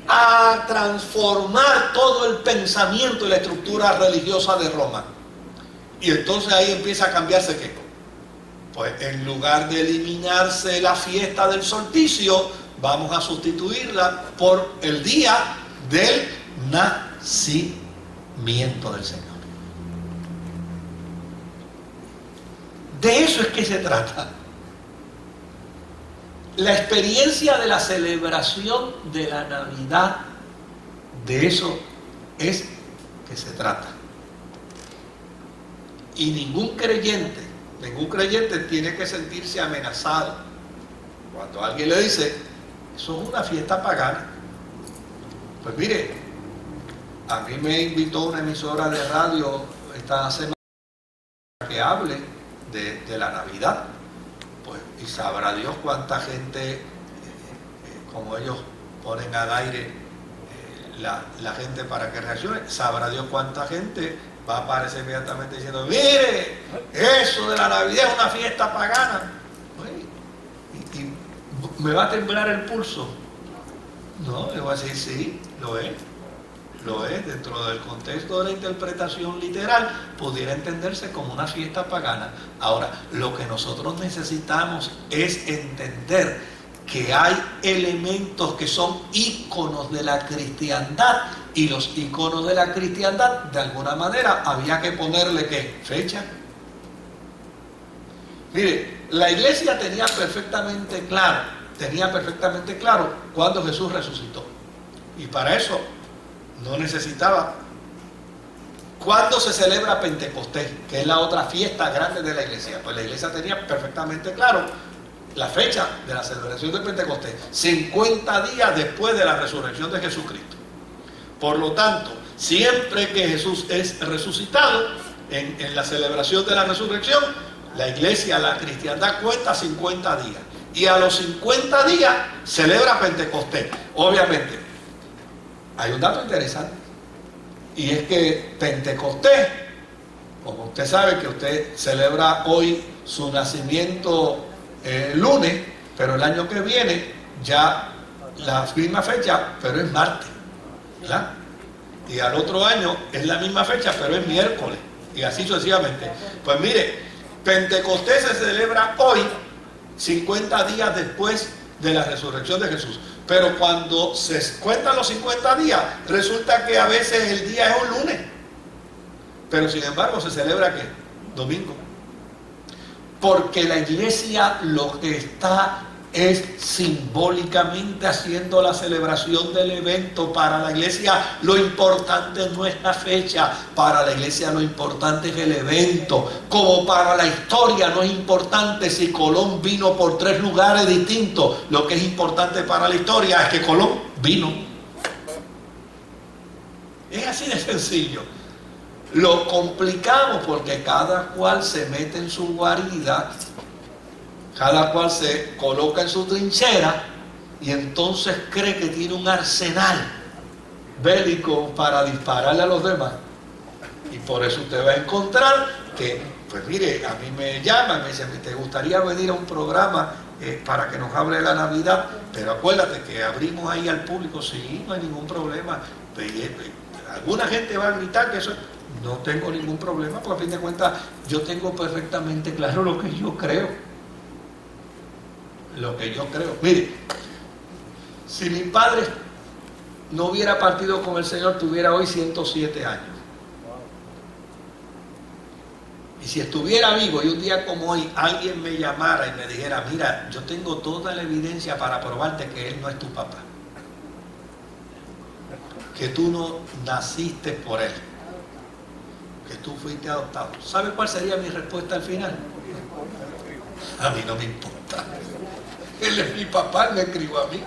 [SPEAKER 1] A transformar todo el pensamiento y la estructura religiosa de Roma. Y entonces ahí empieza a cambiarse ¿qué? Pues en lugar de eliminarse la fiesta del solsticio, vamos a sustituirla por el día del nacimiento del Señor. De eso es que se trata. La experiencia de la celebración de la Navidad, de eso es que se trata. Y ningún creyente tiene que sentirse amenazado cuando alguien le dice, eso es una fiesta pagana. Pues mire, a mí me invitó una emisora de radio esta semana que hable de la Navidad. Pues, y sabrá Dios cuánta gente, como ellos ponen al aire la gente para que reaccione, sabrá Dios cuánta gente va a aparecer inmediatamente diciendo, mire, eso de la Navidad es una fiesta pagana. Y me va a temblar el pulso. No, le voy a decir, sí, lo es. Lo es, dentro del contexto de la interpretación literal, pudiera entenderse como una fiesta pagana. Ahora, lo que nosotros necesitamos es entender que hay elementos que son íconos de la cristiandad, y los íconos de la cristiandad, de alguna manera, había que ponerle ¿qué? Fecha. Mire, la iglesia tenía perfectamente claro cuándo Jesús resucitó. Y para eso no necesitaba. ¿Cuándo se celebra Pentecostés? Que es la otra fiesta grande de la iglesia. Pues la iglesia tenía perfectamente claro la fecha de la celebración de Pentecostés, 50 días después de la resurrección de Jesucristo. Por lo tanto, siempre que Jesús es resucitado, en la celebración de la resurrección, la iglesia, la cristiandad cuenta 50 días. Y a los 50 días celebra Pentecostés. Obviamente, hay un dato interesante, y es que Pentecostés, como usted sabe que usted celebra hoy su nacimiento lunes, pero el año que viene ya la misma fecha, pero es martes, ¿verdad? Y al otro año es la misma fecha, pero es miércoles, y así sucesivamente. Pues mire, Pentecostés se celebra hoy, 50 días después de la resurrección de Jesús. Pero cuando se cuentan los 50 días, resulta que a veces el día es un lunes. Pero sin embargo se celebra ¿qué? Domingo. Porque la iglesia lo que está es simbólicamente haciendo la celebración del evento. Para la iglesia lo importante no es la fecha, para la iglesia lo importante es el evento. Como para la historia no es importante si Colón vino por 3 lugares distintos, lo que es importante para la historia es que Colón vino. Es así de sencillo. Lo complicamos porque cada cual se mete en su guarida, cada cual se coloca en su trinchera y entonces cree que tiene un arsenal bélico para dispararle a los demás. Y por eso usted va a encontrar que, pues mire, a mí me llaman, me dicen, ¿te gustaría venir a un programa para que nos hable de la Navidad? Pero acuérdate que abrimos ahí al público. Sí, no hay ningún problema. Alguna gente va a gritar que eso... No tengo ningún problema, porque a fin de cuentas yo tengo perfectamente claro lo que yo creo. Lo que yo creo. Mire, si mi padre no hubiera partido con el Señor, tuviera hoy 107 años. Y si estuviera vivo y un día como hoy alguien me llamara y me dijera, mira, yo tengo toda la evidencia para probarte que él no es tu papá, que tú no naciste por él, que tú fuiste adoptado, ¿sabe cuál sería mi respuesta al final? A mí no me importa. Él es mi papá, él me crió a mí.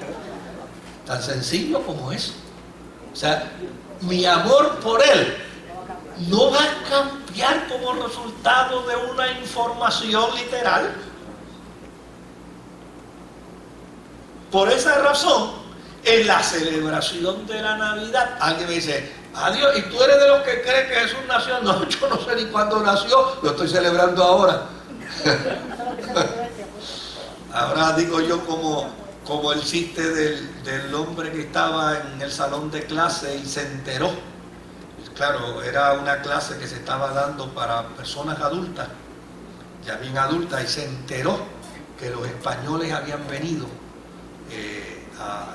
[SPEAKER 1] Tan sencillo como eso. O sea, mi amor por Él no va a cambiar como resultado de una información literal. Por esa razón, en la celebración de la Navidad, alguien me dice, adiós, ¿y tú eres de los que cree que Jesús nació? No, yo no sé ni cuándo nació, lo estoy celebrando ahora. Ahora digo yo como el chiste del hombre que estaba en el salón de clase y se enteró. Claro, era una clase que se estaba dando para personas adultas, ya bien adultas, y se enteró que los españoles habían venido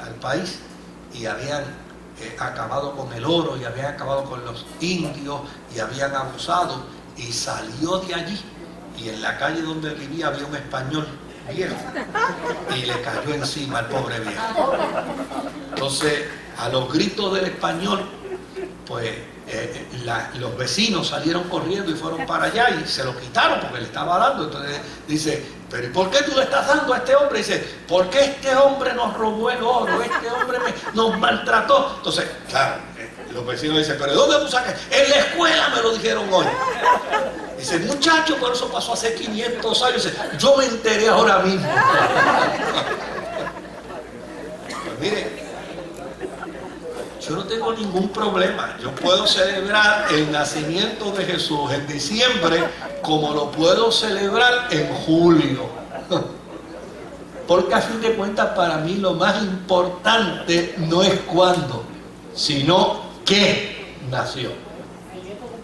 [SPEAKER 1] al país y habían acabado con el oro y habían acabado con los indios y habían abusado, y salió de allí, y en la calle donde vivía había un español viejo y le cayó encima al pobre viejo. Entonces, a los gritos del español, pues los vecinos salieron corriendo y fueron para allá y se lo quitaron porque le estaba dando. Entonces dice, pero ¿y por qué tú le estás dando a este hombre? Dice, porque este hombre nos robó el oro, este hombre nos maltrató. Entonces, claro, los vecinos dicen, pero ¿de dónde tú sacas? En la escuela me lo dijeron hoy. Dice, muchacho, pero eso pasó hace 500 años. Dice, yo me enteré ahora mismo. Pues mire, yo no tengo ningún problema. Yo puedo celebrar el nacimiento de Jesús en diciembre como lo puedo celebrar en julio. Porque a fin de cuentas para mí lo más importante no es cuándo, sino qué nació.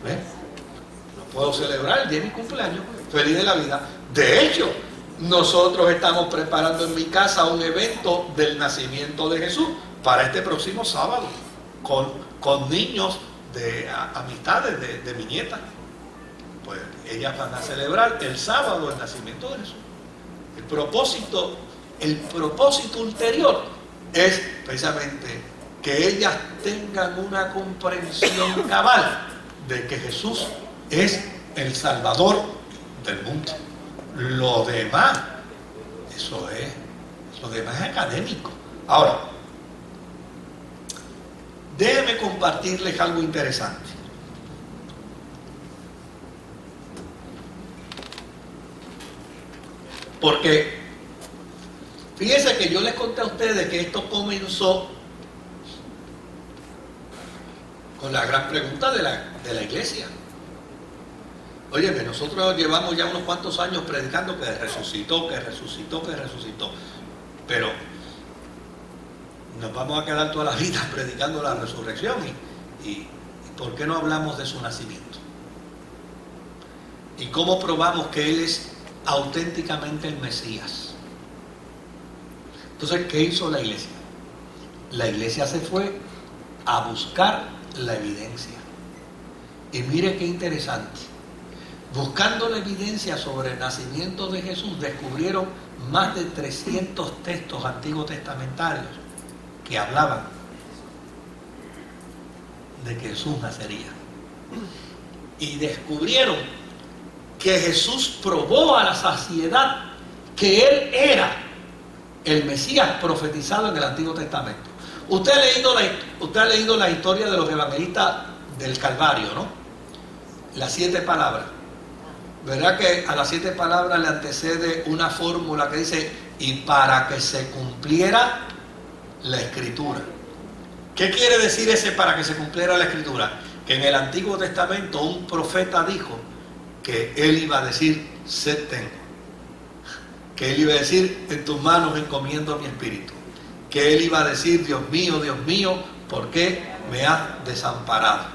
[SPEAKER 1] ¿Ves? Lo puedo celebrar el día de mi cumpleaños, feliz de la vida. De hecho, nosotros estamos preparando en mi casa un evento del nacimiento de Jesús para este próximo sábado, con niños de amistades de mi nieta. Pues ellas van a celebrar el sábado el nacimiento de Jesús. El propósito ulterior es precisamente que ellas tengan una comprensión cabal de que Jesús es el Salvador del mundo. Lo demás es académico. Ahora, déjenme compartirles algo interesante. Porque fíjense que yo les conté a ustedes que esto comenzó con la gran pregunta de la iglesia. Óyeme, nosotros llevamos ya unos cuantos años predicando que resucitó. Pero nos vamos a quedar toda la vida predicando la resurrección. ¿Y por qué no hablamos de su nacimiento? ¿Y cómo probamos que Él es auténticamente el Mesías? Entonces, ¿qué hizo la iglesia? La iglesia se fue a buscar la evidencia. Y mire qué interesante. Buscando la evidencia sobre el nacimiento de Jesús, descubrieron más de 300 textos antiguos testamentarios que hablaban de que Jesús nacería. Y descubrieron que Jesús probó a la saciedad que Él era el Mesías profetizado en el Antiguo Testamento. Usted ha leído la historia de los evangelistas del Calvario, ¿no? Las 7 palabras. ¿Verdad que a las 7 palabras le antecede una fórmula que dice, y para que se cumpliera la Escritura? ¿Qué quiere decir ese para que se cumpliera la Escritura? Que en el Antiguo Testamento un profeta dijo que él iba a decir, sed tengo. Que él iba a decir, en tus manos encomiendo mi espíritu. Que él iba a decir, Dios mío, ¿por qué me has desamparado?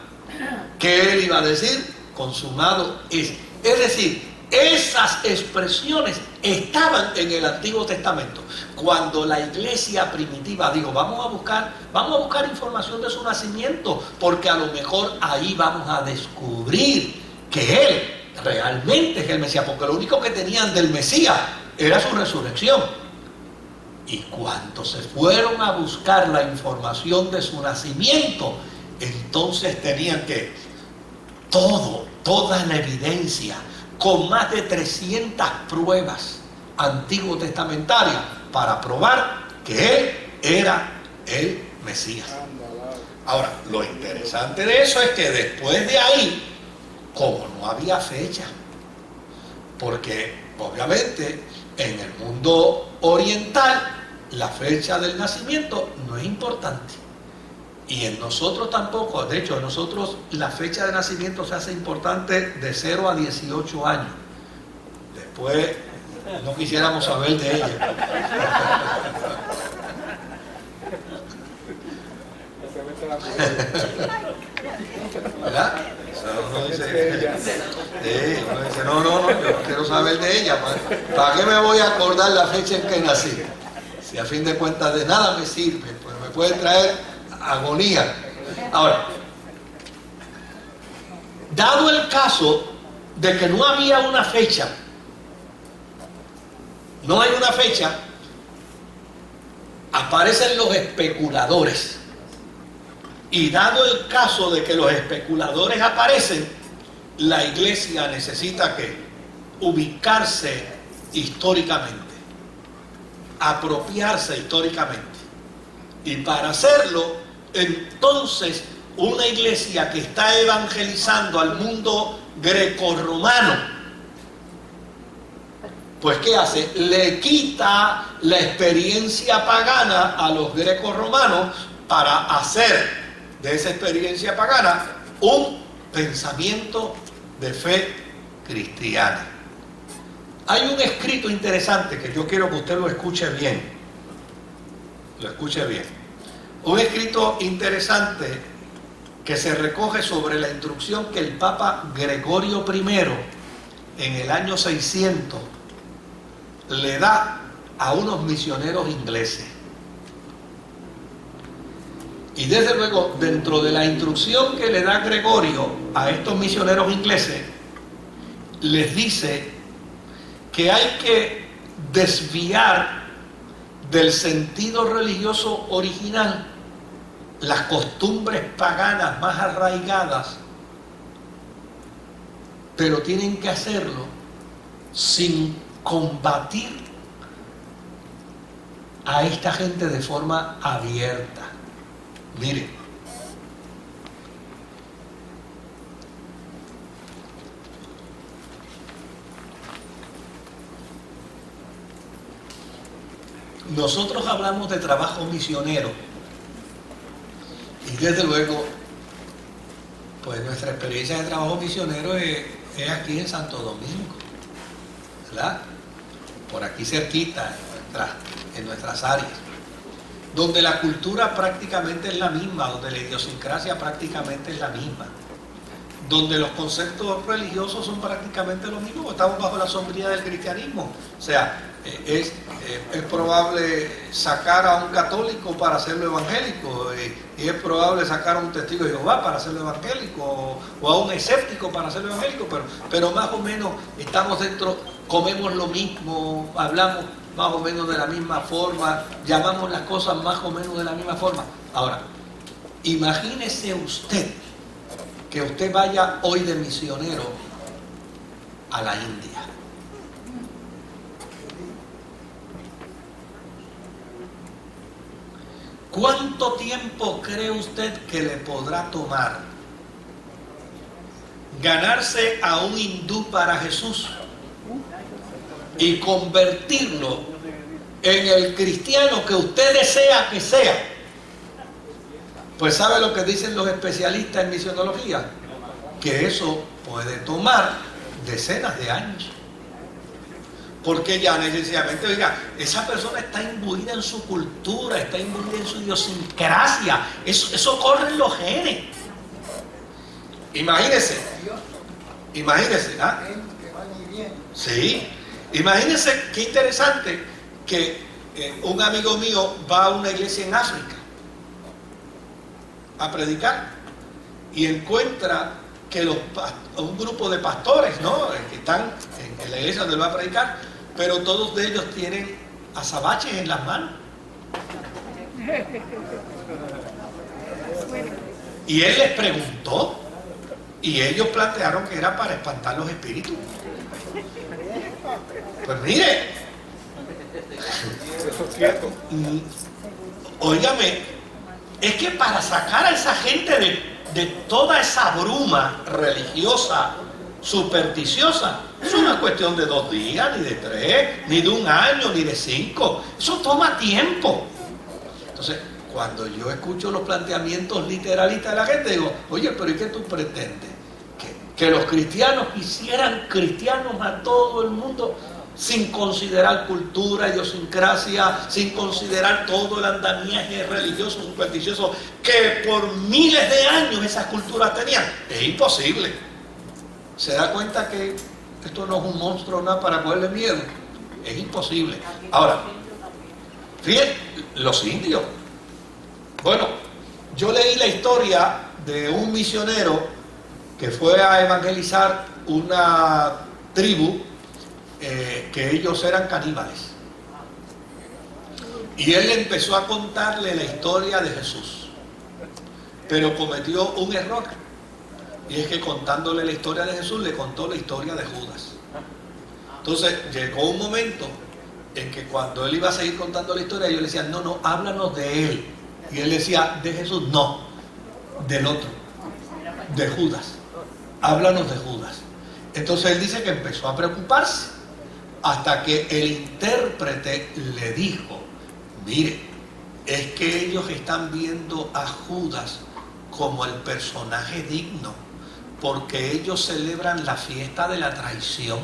[SPEAKER 1] Que él iba a decir, consumado es. Es decir, esas expresiones estaban en el Antiguo Testamento. Cuando la iglesia primitiva dijo, vamos a buscar información de su nacimiento, porque a lo mejor ahí vamos a descubrir que Él realmente es el Mesías, porque lo único que tenían del Mesías era su resurrección. Y cuando se fueron a buscar la información de su nacimiento, entonces tenían que toda la evidencia, con más de 300 pruebas antiguo testamentarias para probar que Él era el Mesías. Ahora, lo interesante de eso es que después de ahí, como no había fecha, porque obviamente en el mundo oriental la fecha del nacimiento no es importante, y en nosotros tampoco. De hecho, en nosotros la fecha de nacimiento se hace importante de 0 a 18 años. Después no quisiéramos saber de ella. ¿Verdad? Uno dice, no, yo no quiero saber de ella. ¿Para qué me voy a acordar la fecha en que nací? Si a fin de cuentas de nada me sirve, pues me puede traer agonía. Ahora, dado el caso de que no había una fecha, no hay una fecha, aparecen los especuladores. Y dado el caso de que los especuladores aparecen, la iglesia necesita que ubicarse históricamente, apropiarse históricamente. Y para hacerlo, entonces, una iglesia que está evangelizando al mundo grecorromano, pues ¿qué hace? Le quita la experiencia pagana a los grecorromanos para hacer de esa experiencia pagana un pensamiento de fe cristiana. Hay un escrito interesante que yo quiero que usted lo escuche bien. Lo escuche bien. Un escrito interesante que se recoge sobre la instrucción que el Papa Gregorio I en el año 600 le da a unos misioneros ingleses. Y desde luego, dentro de la instrucción que le da Gregorio a estos misioneros ingleses, les dice que hay que desviar del sentido religioso original las costumbres paganas más arraigadas, pero tienen que hacerlo sin combatir a esta gente de forma abierta. Mire, nosotros hablamos de trabajo misionero y desde luego, pues nuestra experiencia de trabajo misionero es aquí en Santo Domingo, ¿verdad? Por aquí cerquita, en nuestras áreas, donde la cultura prácticamente es la misma, donde la idiosincrasia prácticamente es la misma, donde los conceptos religiosos son prácticamente los mismos. Estamos bajo la sombrilla del cristianismo. O sea, es probable sacar a un católico para hacerlo evangélico, y es probable sacar a un testigo de Jehová para hacerlo evangélico, o a un escéptico para hacerlo evangélico, pero más o menos estamos dentro, comemos lo mismo, hablamos más o menos de la misma forma, llamamos las cosas más o menos de la misma forma. Ahora, imagínese usted que usted vaya hoy de misionero a la India. ¿Cuánto tiempo cree usted que le podrá tomar ganarse a un hindú para Jesús y convertirlo en el cristiano que usted desea que sea? Pues ¿sabe lo que dicen los especialistas en misionología? Que eso puede tomar decenas de años. Porque ya necesariamente, oiga, esa persona está imbuida en su cultura, está imbuida en su idiosincrasia, eso corre en los genes. Imagínese, ¿ah? Sí, imagínese qué interesante que un amigo mío va a una iglesia en África a predicar y encuentra que un grupo de pastores, ¿no?, que están en la iglesia donde él va a predicar, pero todos de ellos tienen azabaches en las manos. Y él les preguntó y ellos plantearon que era para espantar los espíritus. Pues mire, óigame, es que para sacar a esa gente de toda esa bruma religiosa, supersticiosa, es una cuestión de 2 días, ni de 3, ni de 1 año, ni de 5. Eso toma tiempo. Entonces, cuando yo escucho los planteamientos literalistas de la gente, digo, oye, pero ¿y qué tú pretendes? ¿Que los cristianos quisieran cristianos a todo el mundo sin considerar cultura, idiosincrasia, sin considerar todo el andamiaje religioso, supersticioso que por miles de años esas culturas tenían? Es imposible. ¿Se da cuenta que esto no es un monstruo nada para cogerle miedo? Es imposible. Ahora, fíjense, los indios. Bueno, yo leí la historia de un misionero que fue a evangelizar una tribu que ellos eran caníbales. Y él empezó a contarle la historia de Jesús, pero cometió un error. Y es que contándole la historia de Jesús, le contó la historia de Judas. Entonces llegó un momento en que cuando él iba a seguir contando la historia, ellos le decían, no, háblanos de él. Y él decía, de Jesús, no, del otro, de Judas. Háblanos de Judas. Entonces él dice que empezó a preocuparse hasta que el intérprete le dijo, mire, es que ellos están viendo a Judas como el personaje digno, porque ellos celebran la fiesta de la traición.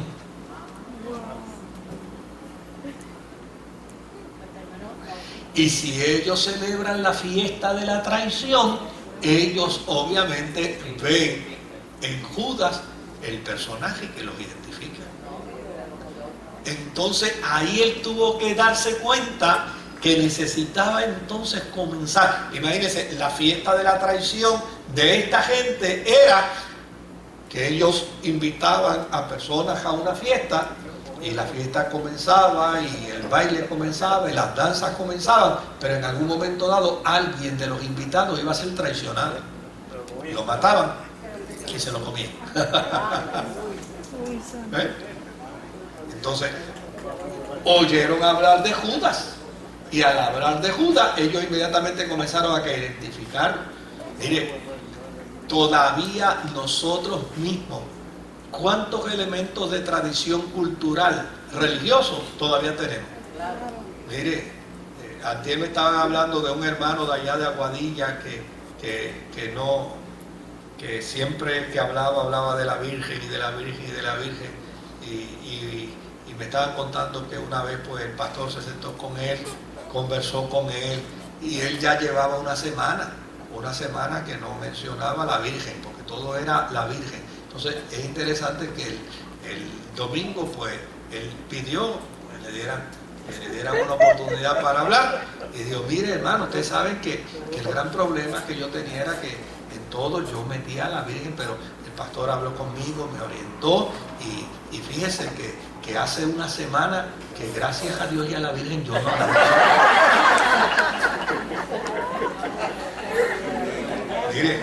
[SPEAKER 1] Y si ellos celebran la fiesta de la traición, ellos obviamente ven en Judas el personaje que los identifica. Entonces ahí él tuvo que darse cuenta que necesitaba entonces comenzar. Imagínense, la fiesta de la traición de esta gente era que ellos invitaban a personas a una fiesta, y la fiesta comenzaba y el baile comenzaba y las danzas comenzaban, pero en algún momento dado alguien de los invitados iba a ser traicionado, lo mataban y se lo comían. ¿Eh? Entonces oyeron hablar de Judas, y al hablar de Judas ellos inmediatamente comenzaron a identificarlo. Mire, todavía nosotros mismos, ¿cuántos elementos de tradición cultural, religioso, todavía tenemos? Mire, antes me estaban hablando de un hermano de allá de Aguadilla que siempre que hablaba de la Virgen y de la Virgen y de la Virgen, y me estaban contando que una vez pues el pastor se sentó con él, conversó con él, y él ya llevaba una semana que no mencionaba a la Virgen, porque todo era la Virgen. Entonces es interesante que el domingo pues él pidió que le dieran una oportunidad para hablar, y dijo, mire hermano, ustedes saben que el gran problema que yo tenía era que en todo yo metía a la Virgen, pero el pastor habló conmigo, me orientó, y fíjese que hace una semana que gracias a Dios y a la Virgen yo no la veo. Mire,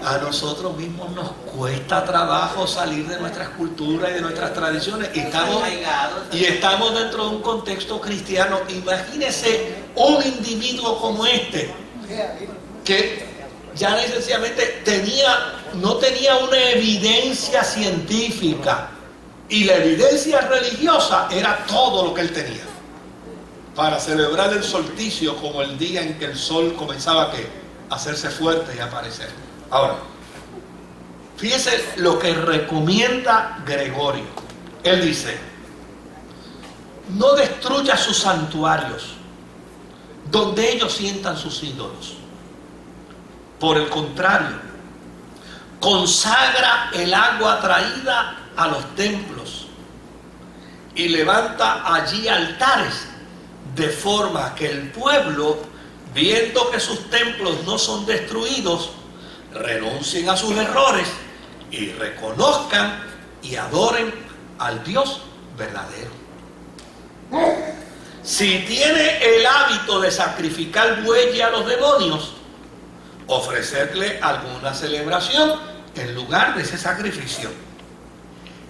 [SPEAKER 1] a nosotros mismos nos cuesta trabajo salir de nuestras culturas y de nuestras tradiciones, y estamos dentro de un contexto cristiano. Imagínese un individuo como este, que ya sencillamente no tenía una evidencia científica, y la evidencia religiosa era todo lo que él tenía para celebrar el solsticio como el día en que el sol comenzaba a hacerse fuerte y a aparecer. Ahora, fíjese lo que recomienda Gregorio. Él dice, no destruya sus santuarios donde ellos sientan sus ídolos. Por el contrario, consagra el agua traída a los templos y levanta allí altares, de forma que el pueblo, viendo que sus templos no son destruidos, renuncien a sus errores y reconozcan y adoren al Dios verdadero. Si tiene el hábito de sacrificar bueyes a los demonios, ofrecerle alguna celebración en lugar de ese sacrificio.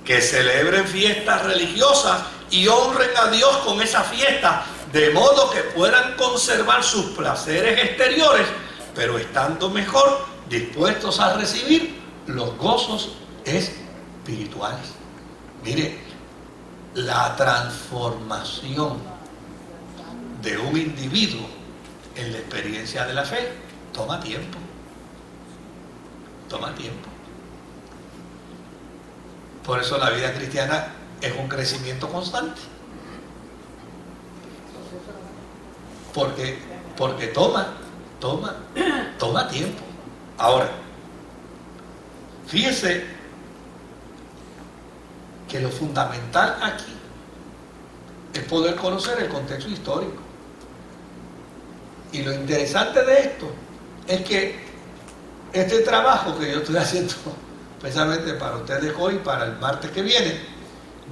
[SPEAKER 1] Que celebren fiestas religiosas y honren a Dios con esa fiesta, de modo que puedan conservar sus placeres exteriores, pero estando mejor dispuestos a recibir los gozos espirituales. Mire, la transformación de un individuo en la experiencia de la fe toma tiempo. Toma tiempo. Por eso la vida cristiana es un crecimiento constante. Porque toma tiempo. Ahora, fíjese que lo fundamental aquí es poder conocer el contexto histórico. Y lo interesante de esto es que este trabajo que yo estoy haciendo precisamente para ustedes hoy, para el martes que viene,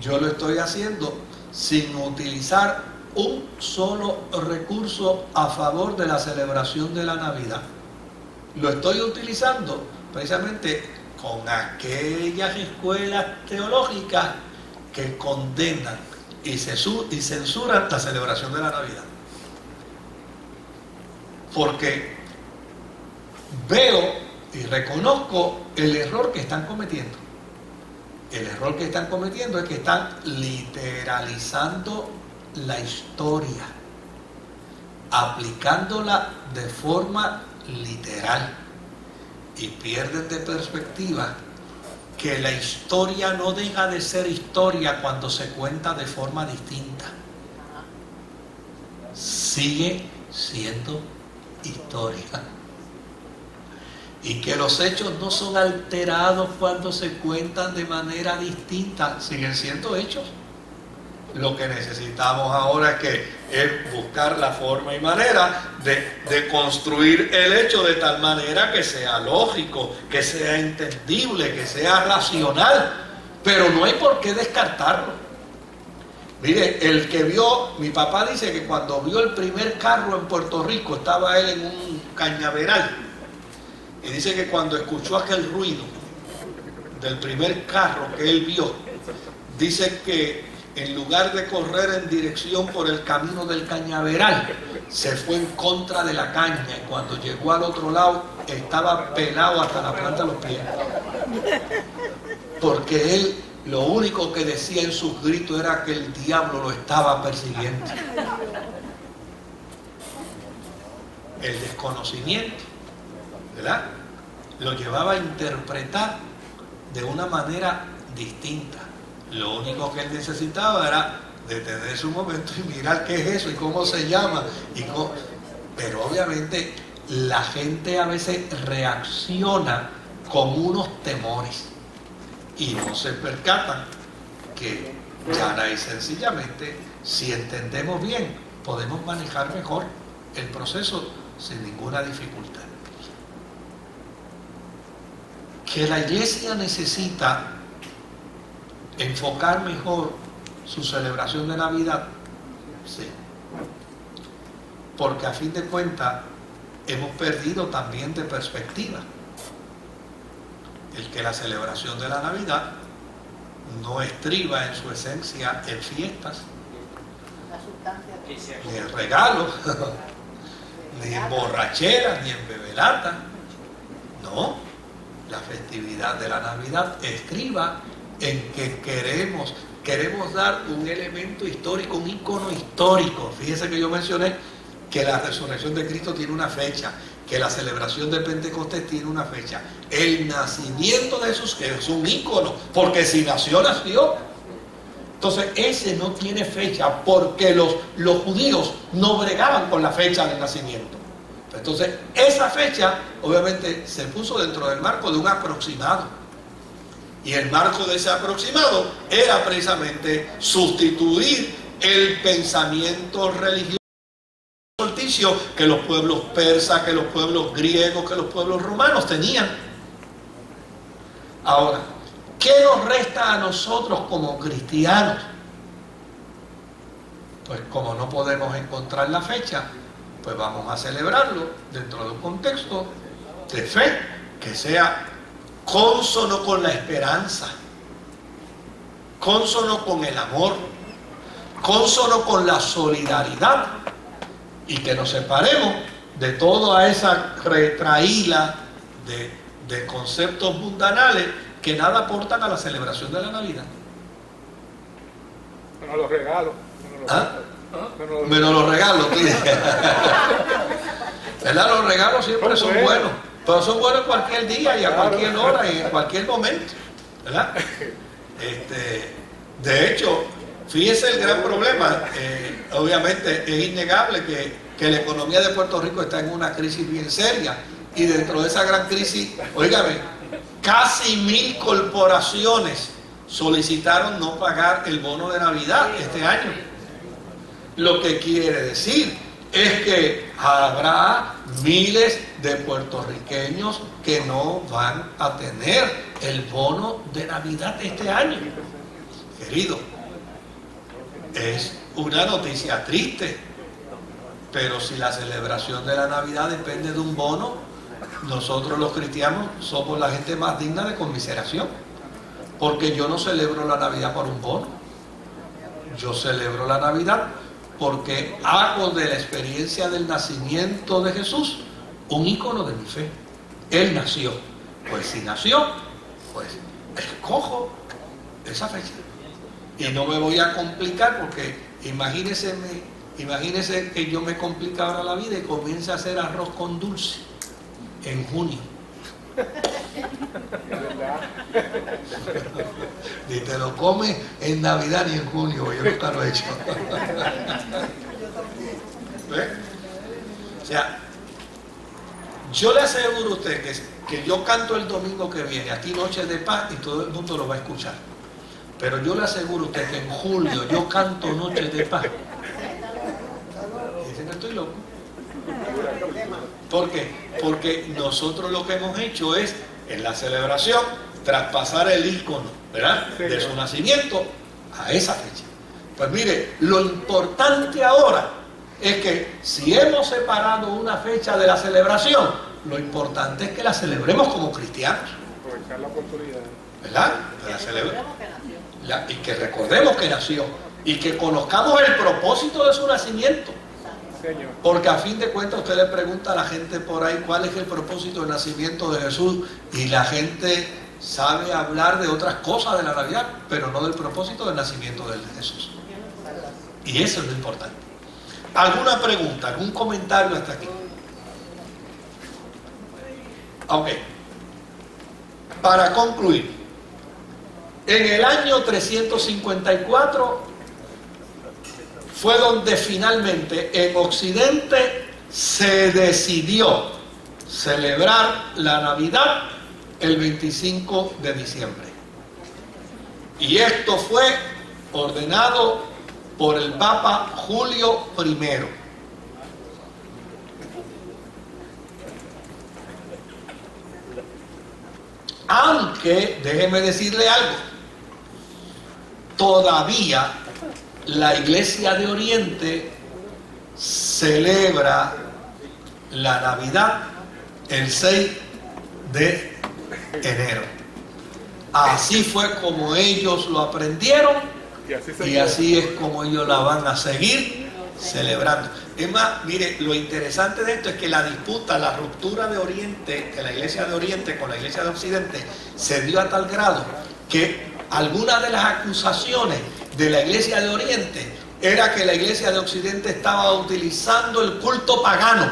[SPEAKER 1] yo lo estoy haciendo sin utilizar un solo recurso a favor de la celebración de la Navidad. Lo estoy utilizando precisamente con aquellas escuelas teológicas que condenan y censuran la celebración de la Navidad. Porque veo y reconozco el error que están cometiendo. El error que están cometiendo es que están literalizando la historia, aplicándola de forma literal, y pierden de perspectiva que la historia no deja de ser historia cuando se cuenta de forma distinta. Sigue siendo historia. Y que los hechos no son alterados cuando se cuentan de manera distinta, siguen siendo hechos. Lo que necesitamos ahora es buscar la forma y manera de construir el hecho de tal manera que sea lógico, que sea entendible, que sea racional, pero no hay por qué descartarlo. Mire, el que vio, mi papá dice que cuando vio el primer carro en Puerto Rico, estaba él en un cañaveral, y dice que cuando escuchó aquel ruido del primer carro que él vio, dice que en lugar de correr en dirección por el camino del cañaveral, se fue en contra de la caña, y cuando llegó al otro lado estaba pelado hasta la planta de los pies, porque él lo único que decía en sus gritos era que el diablo lo estaba persiguiendo. El desconocimiento, ¿verdad?, lo llevaba a interpretar de una manera distinta. Lo único que él necesitaba era detenerse un momento y mirar qué es eso y cómo se llama. Pero obviamente la gente a veces reacciona con unos temores y no se percatan que llana y sencillamente, si entendemos bien, podemos manejar mejor el proceso sin ninguna dificultad. Que la iglesia necesita enfocar mejor su celebración de Navidad, sí, porque a fin de cuentas hemos perdido también de perspectiva el que la celebración de la Navidad no estriba en su esencia en fiestas, ni en regalos, ni en borracheras, ni en bebelata. No, la festividad de la Navidad estriba en que queremos dar un elemento histórico, un ícono histórico. Fíjense que yo mencioné que la resurrección de Cristo tiene una fecha, que la celebración de Pentecostés tiene una fecha. El nacimiento de Jesús es un ícono, porque si nació, nació. Entonces ese no tiene fecha, porque los judíos no bregaban con la fecha del nacimiento. Entonces esa fecha obviamente se puso dentro del marco de un aproximado. Y el marco de ese aproximado era precisamente sustituir el pensamiento religioso solsticio que los pueblos persas, que los pueblos griegos, que los pueblos romanos tenían. Ahora, ¿qué nos resta a nosotros como cristianos? Pues como no podemos encontrar la fecha, pues vamos a celebrarlo dentro de un contexto de fe que sea cónsono con la esperanza, cónsono con el amor, cónsono con la solidaridad, y que nos separemos de toda esa retraíla de conceptos mundanales que nada aportan a la celebración de la Navidad.
[SPEAKER 2] Menos los regalos.
[SPEAKER 1] Menos los regalos, tú dices. ¿Verdad? Los regalos siempre son buenos, pero son buenos cualquier día y a cualquier hora y en cualquier momento, ¿verdad? De hecho, fíjese el gran problema. Obviamente es innegable que la economía de Puerto Rico está en una crisis bien seria, y dentro de esa gran crisis, óigame, casi 1000 corporaciones solicitaron no pagar el bono de Navidad este año. Lo que quiere decir es que habrá miles de puertorriqueños que no van a tener el bono de Navidad este año. Querido, es una noticia triste, pero si la celebración de la Navidad depende de un bono, nosotros los cristianos somos la gente más digna de conmiseración, porque yo no celebro la Navidad por un bono. Yo celebro la Navidad porque hago de la experiencia del nacimiento de Jesús un ícono de mi fe. Él nació. Pues si nació, pues escojo esa fecha. Y no me voy a complicar, porque imagínese que yo me complique ahora la vida y comience a hacer arroz con dulce en junio. Ni te lo comes en Navidad ni en junio, yo nunca lo he hecho. ¿Ve? O sea, yo le aseguro a usted que yo canto el domingo que viene aquí Noche de Paz y todo el mundo lo va a escuchar, pero yo le aseguro a usted que en julio yo canto Noche de Paz y dicen que estoy loco. ¿Por qué? Porque nosotros lo que hemos hecho es, en la celebración, traspasar el ícono, ¿verdad?, de su nacimiento a esa fecha. Pues mire, lo importante ahora es que si hemos separado una fecha de la celebración, lo importante es que la celebremos como cristianos.
[SPEAKER 2] Aprovechar la oportunidad,
[SPEAKER 1] ¿verdad? Y que recordemos que nació y que conozcamos el propósito de su nacimiento.
[SPEAKER 2] Señor.
[SPEAKER 1] Porque a fin de cuentas usted le pregunta a la gente por ahí cuál es el propósito del nacimiento de Jesús, y la gente sabe hablar de otras cosas de la Navidad, pero no del propósito del nacimiento de Jesús. Y eso es lo importante. ¿Alguna pregunta, algún comentario hasta aquí? Ok. Para concluir, en el año 354 fue donde finalmente en Occidente se decidió celebrar la Navidad el 25 de diciembre. Y esto fue ordenado por el Papa Julio I. Aunque, déjeme decirle algo, todavía la Iglesia de Oriente celebra la Navidad el 6 de enero. Así fue como ellos lo aprendieron y así es como ellos la van a seguir celebrando. Es más, mire, lo interesante de esto es que la disputa, la ruptura de Oriente, de la Iglesia de Oriente con la Iglesia de Occidente, se dio a tal grado que algunas de las acusaciones de la Iglesia de Oriente era que la Iglesia de Occidente estaba utilizando el culto pagano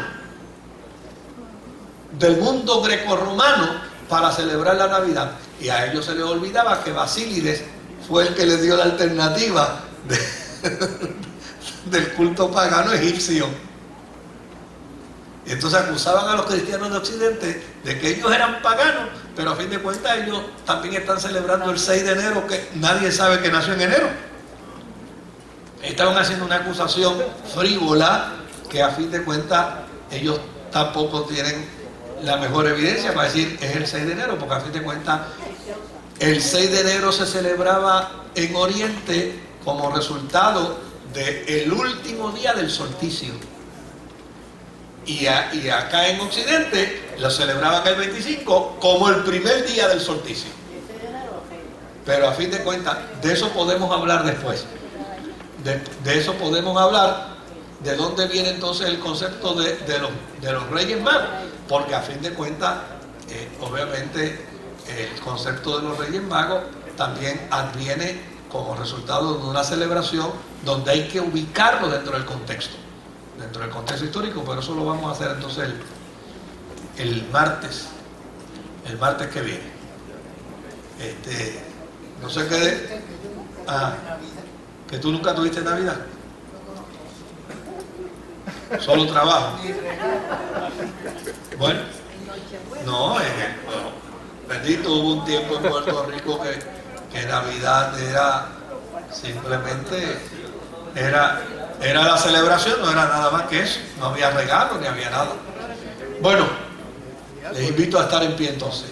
[SPEAKER 1] del mundo grecorromano para celebrar la Navidad, y a ellos se les olvidaba que Basílides fue el que les dio la alternativa del culto pagano egipcio. Y entonces acusaban a los cristianos de Occidente de que ellos eran paganos, pero a fin de cuentas ellos también están celebrando el 6 de enero, que nadie sabe que nació en enero. Estaban haciendo una acusación frívola que a fin de cuentas ellos tampoco tienen la mejor evidencia para decir es el 6 de enero, porque a fin de cuentas el 6 de enero se celebraba en Oriente como resultado del último día del solsticio. Y acá en Occidente lo celebraban el 25 como el primer día del solsticio. Pero a fin de cuentas, de eso podemos hablar después. de eso podemos hablar. ¿De dónde viene entonces el concepto de los Reyes Magos? Porque a fin de cuentas, obviamente, el concepto de los Reyes Magos también adviene como resultado de una celebración donde hay que ubicarlo dentro del contexto histórico, pero eso lo vamos a hacer entonces el martes que viene. No sé qué. Que tú nunca tuviste Navidad. Solo trabajo. Bueno, no, bendito, hubo un tiempo en Puerto Rico que Navidad era simplemente era la celebración, no era nada más que eso, no había regalo ni había nada. Bueno, les invito a estar en pie entonces.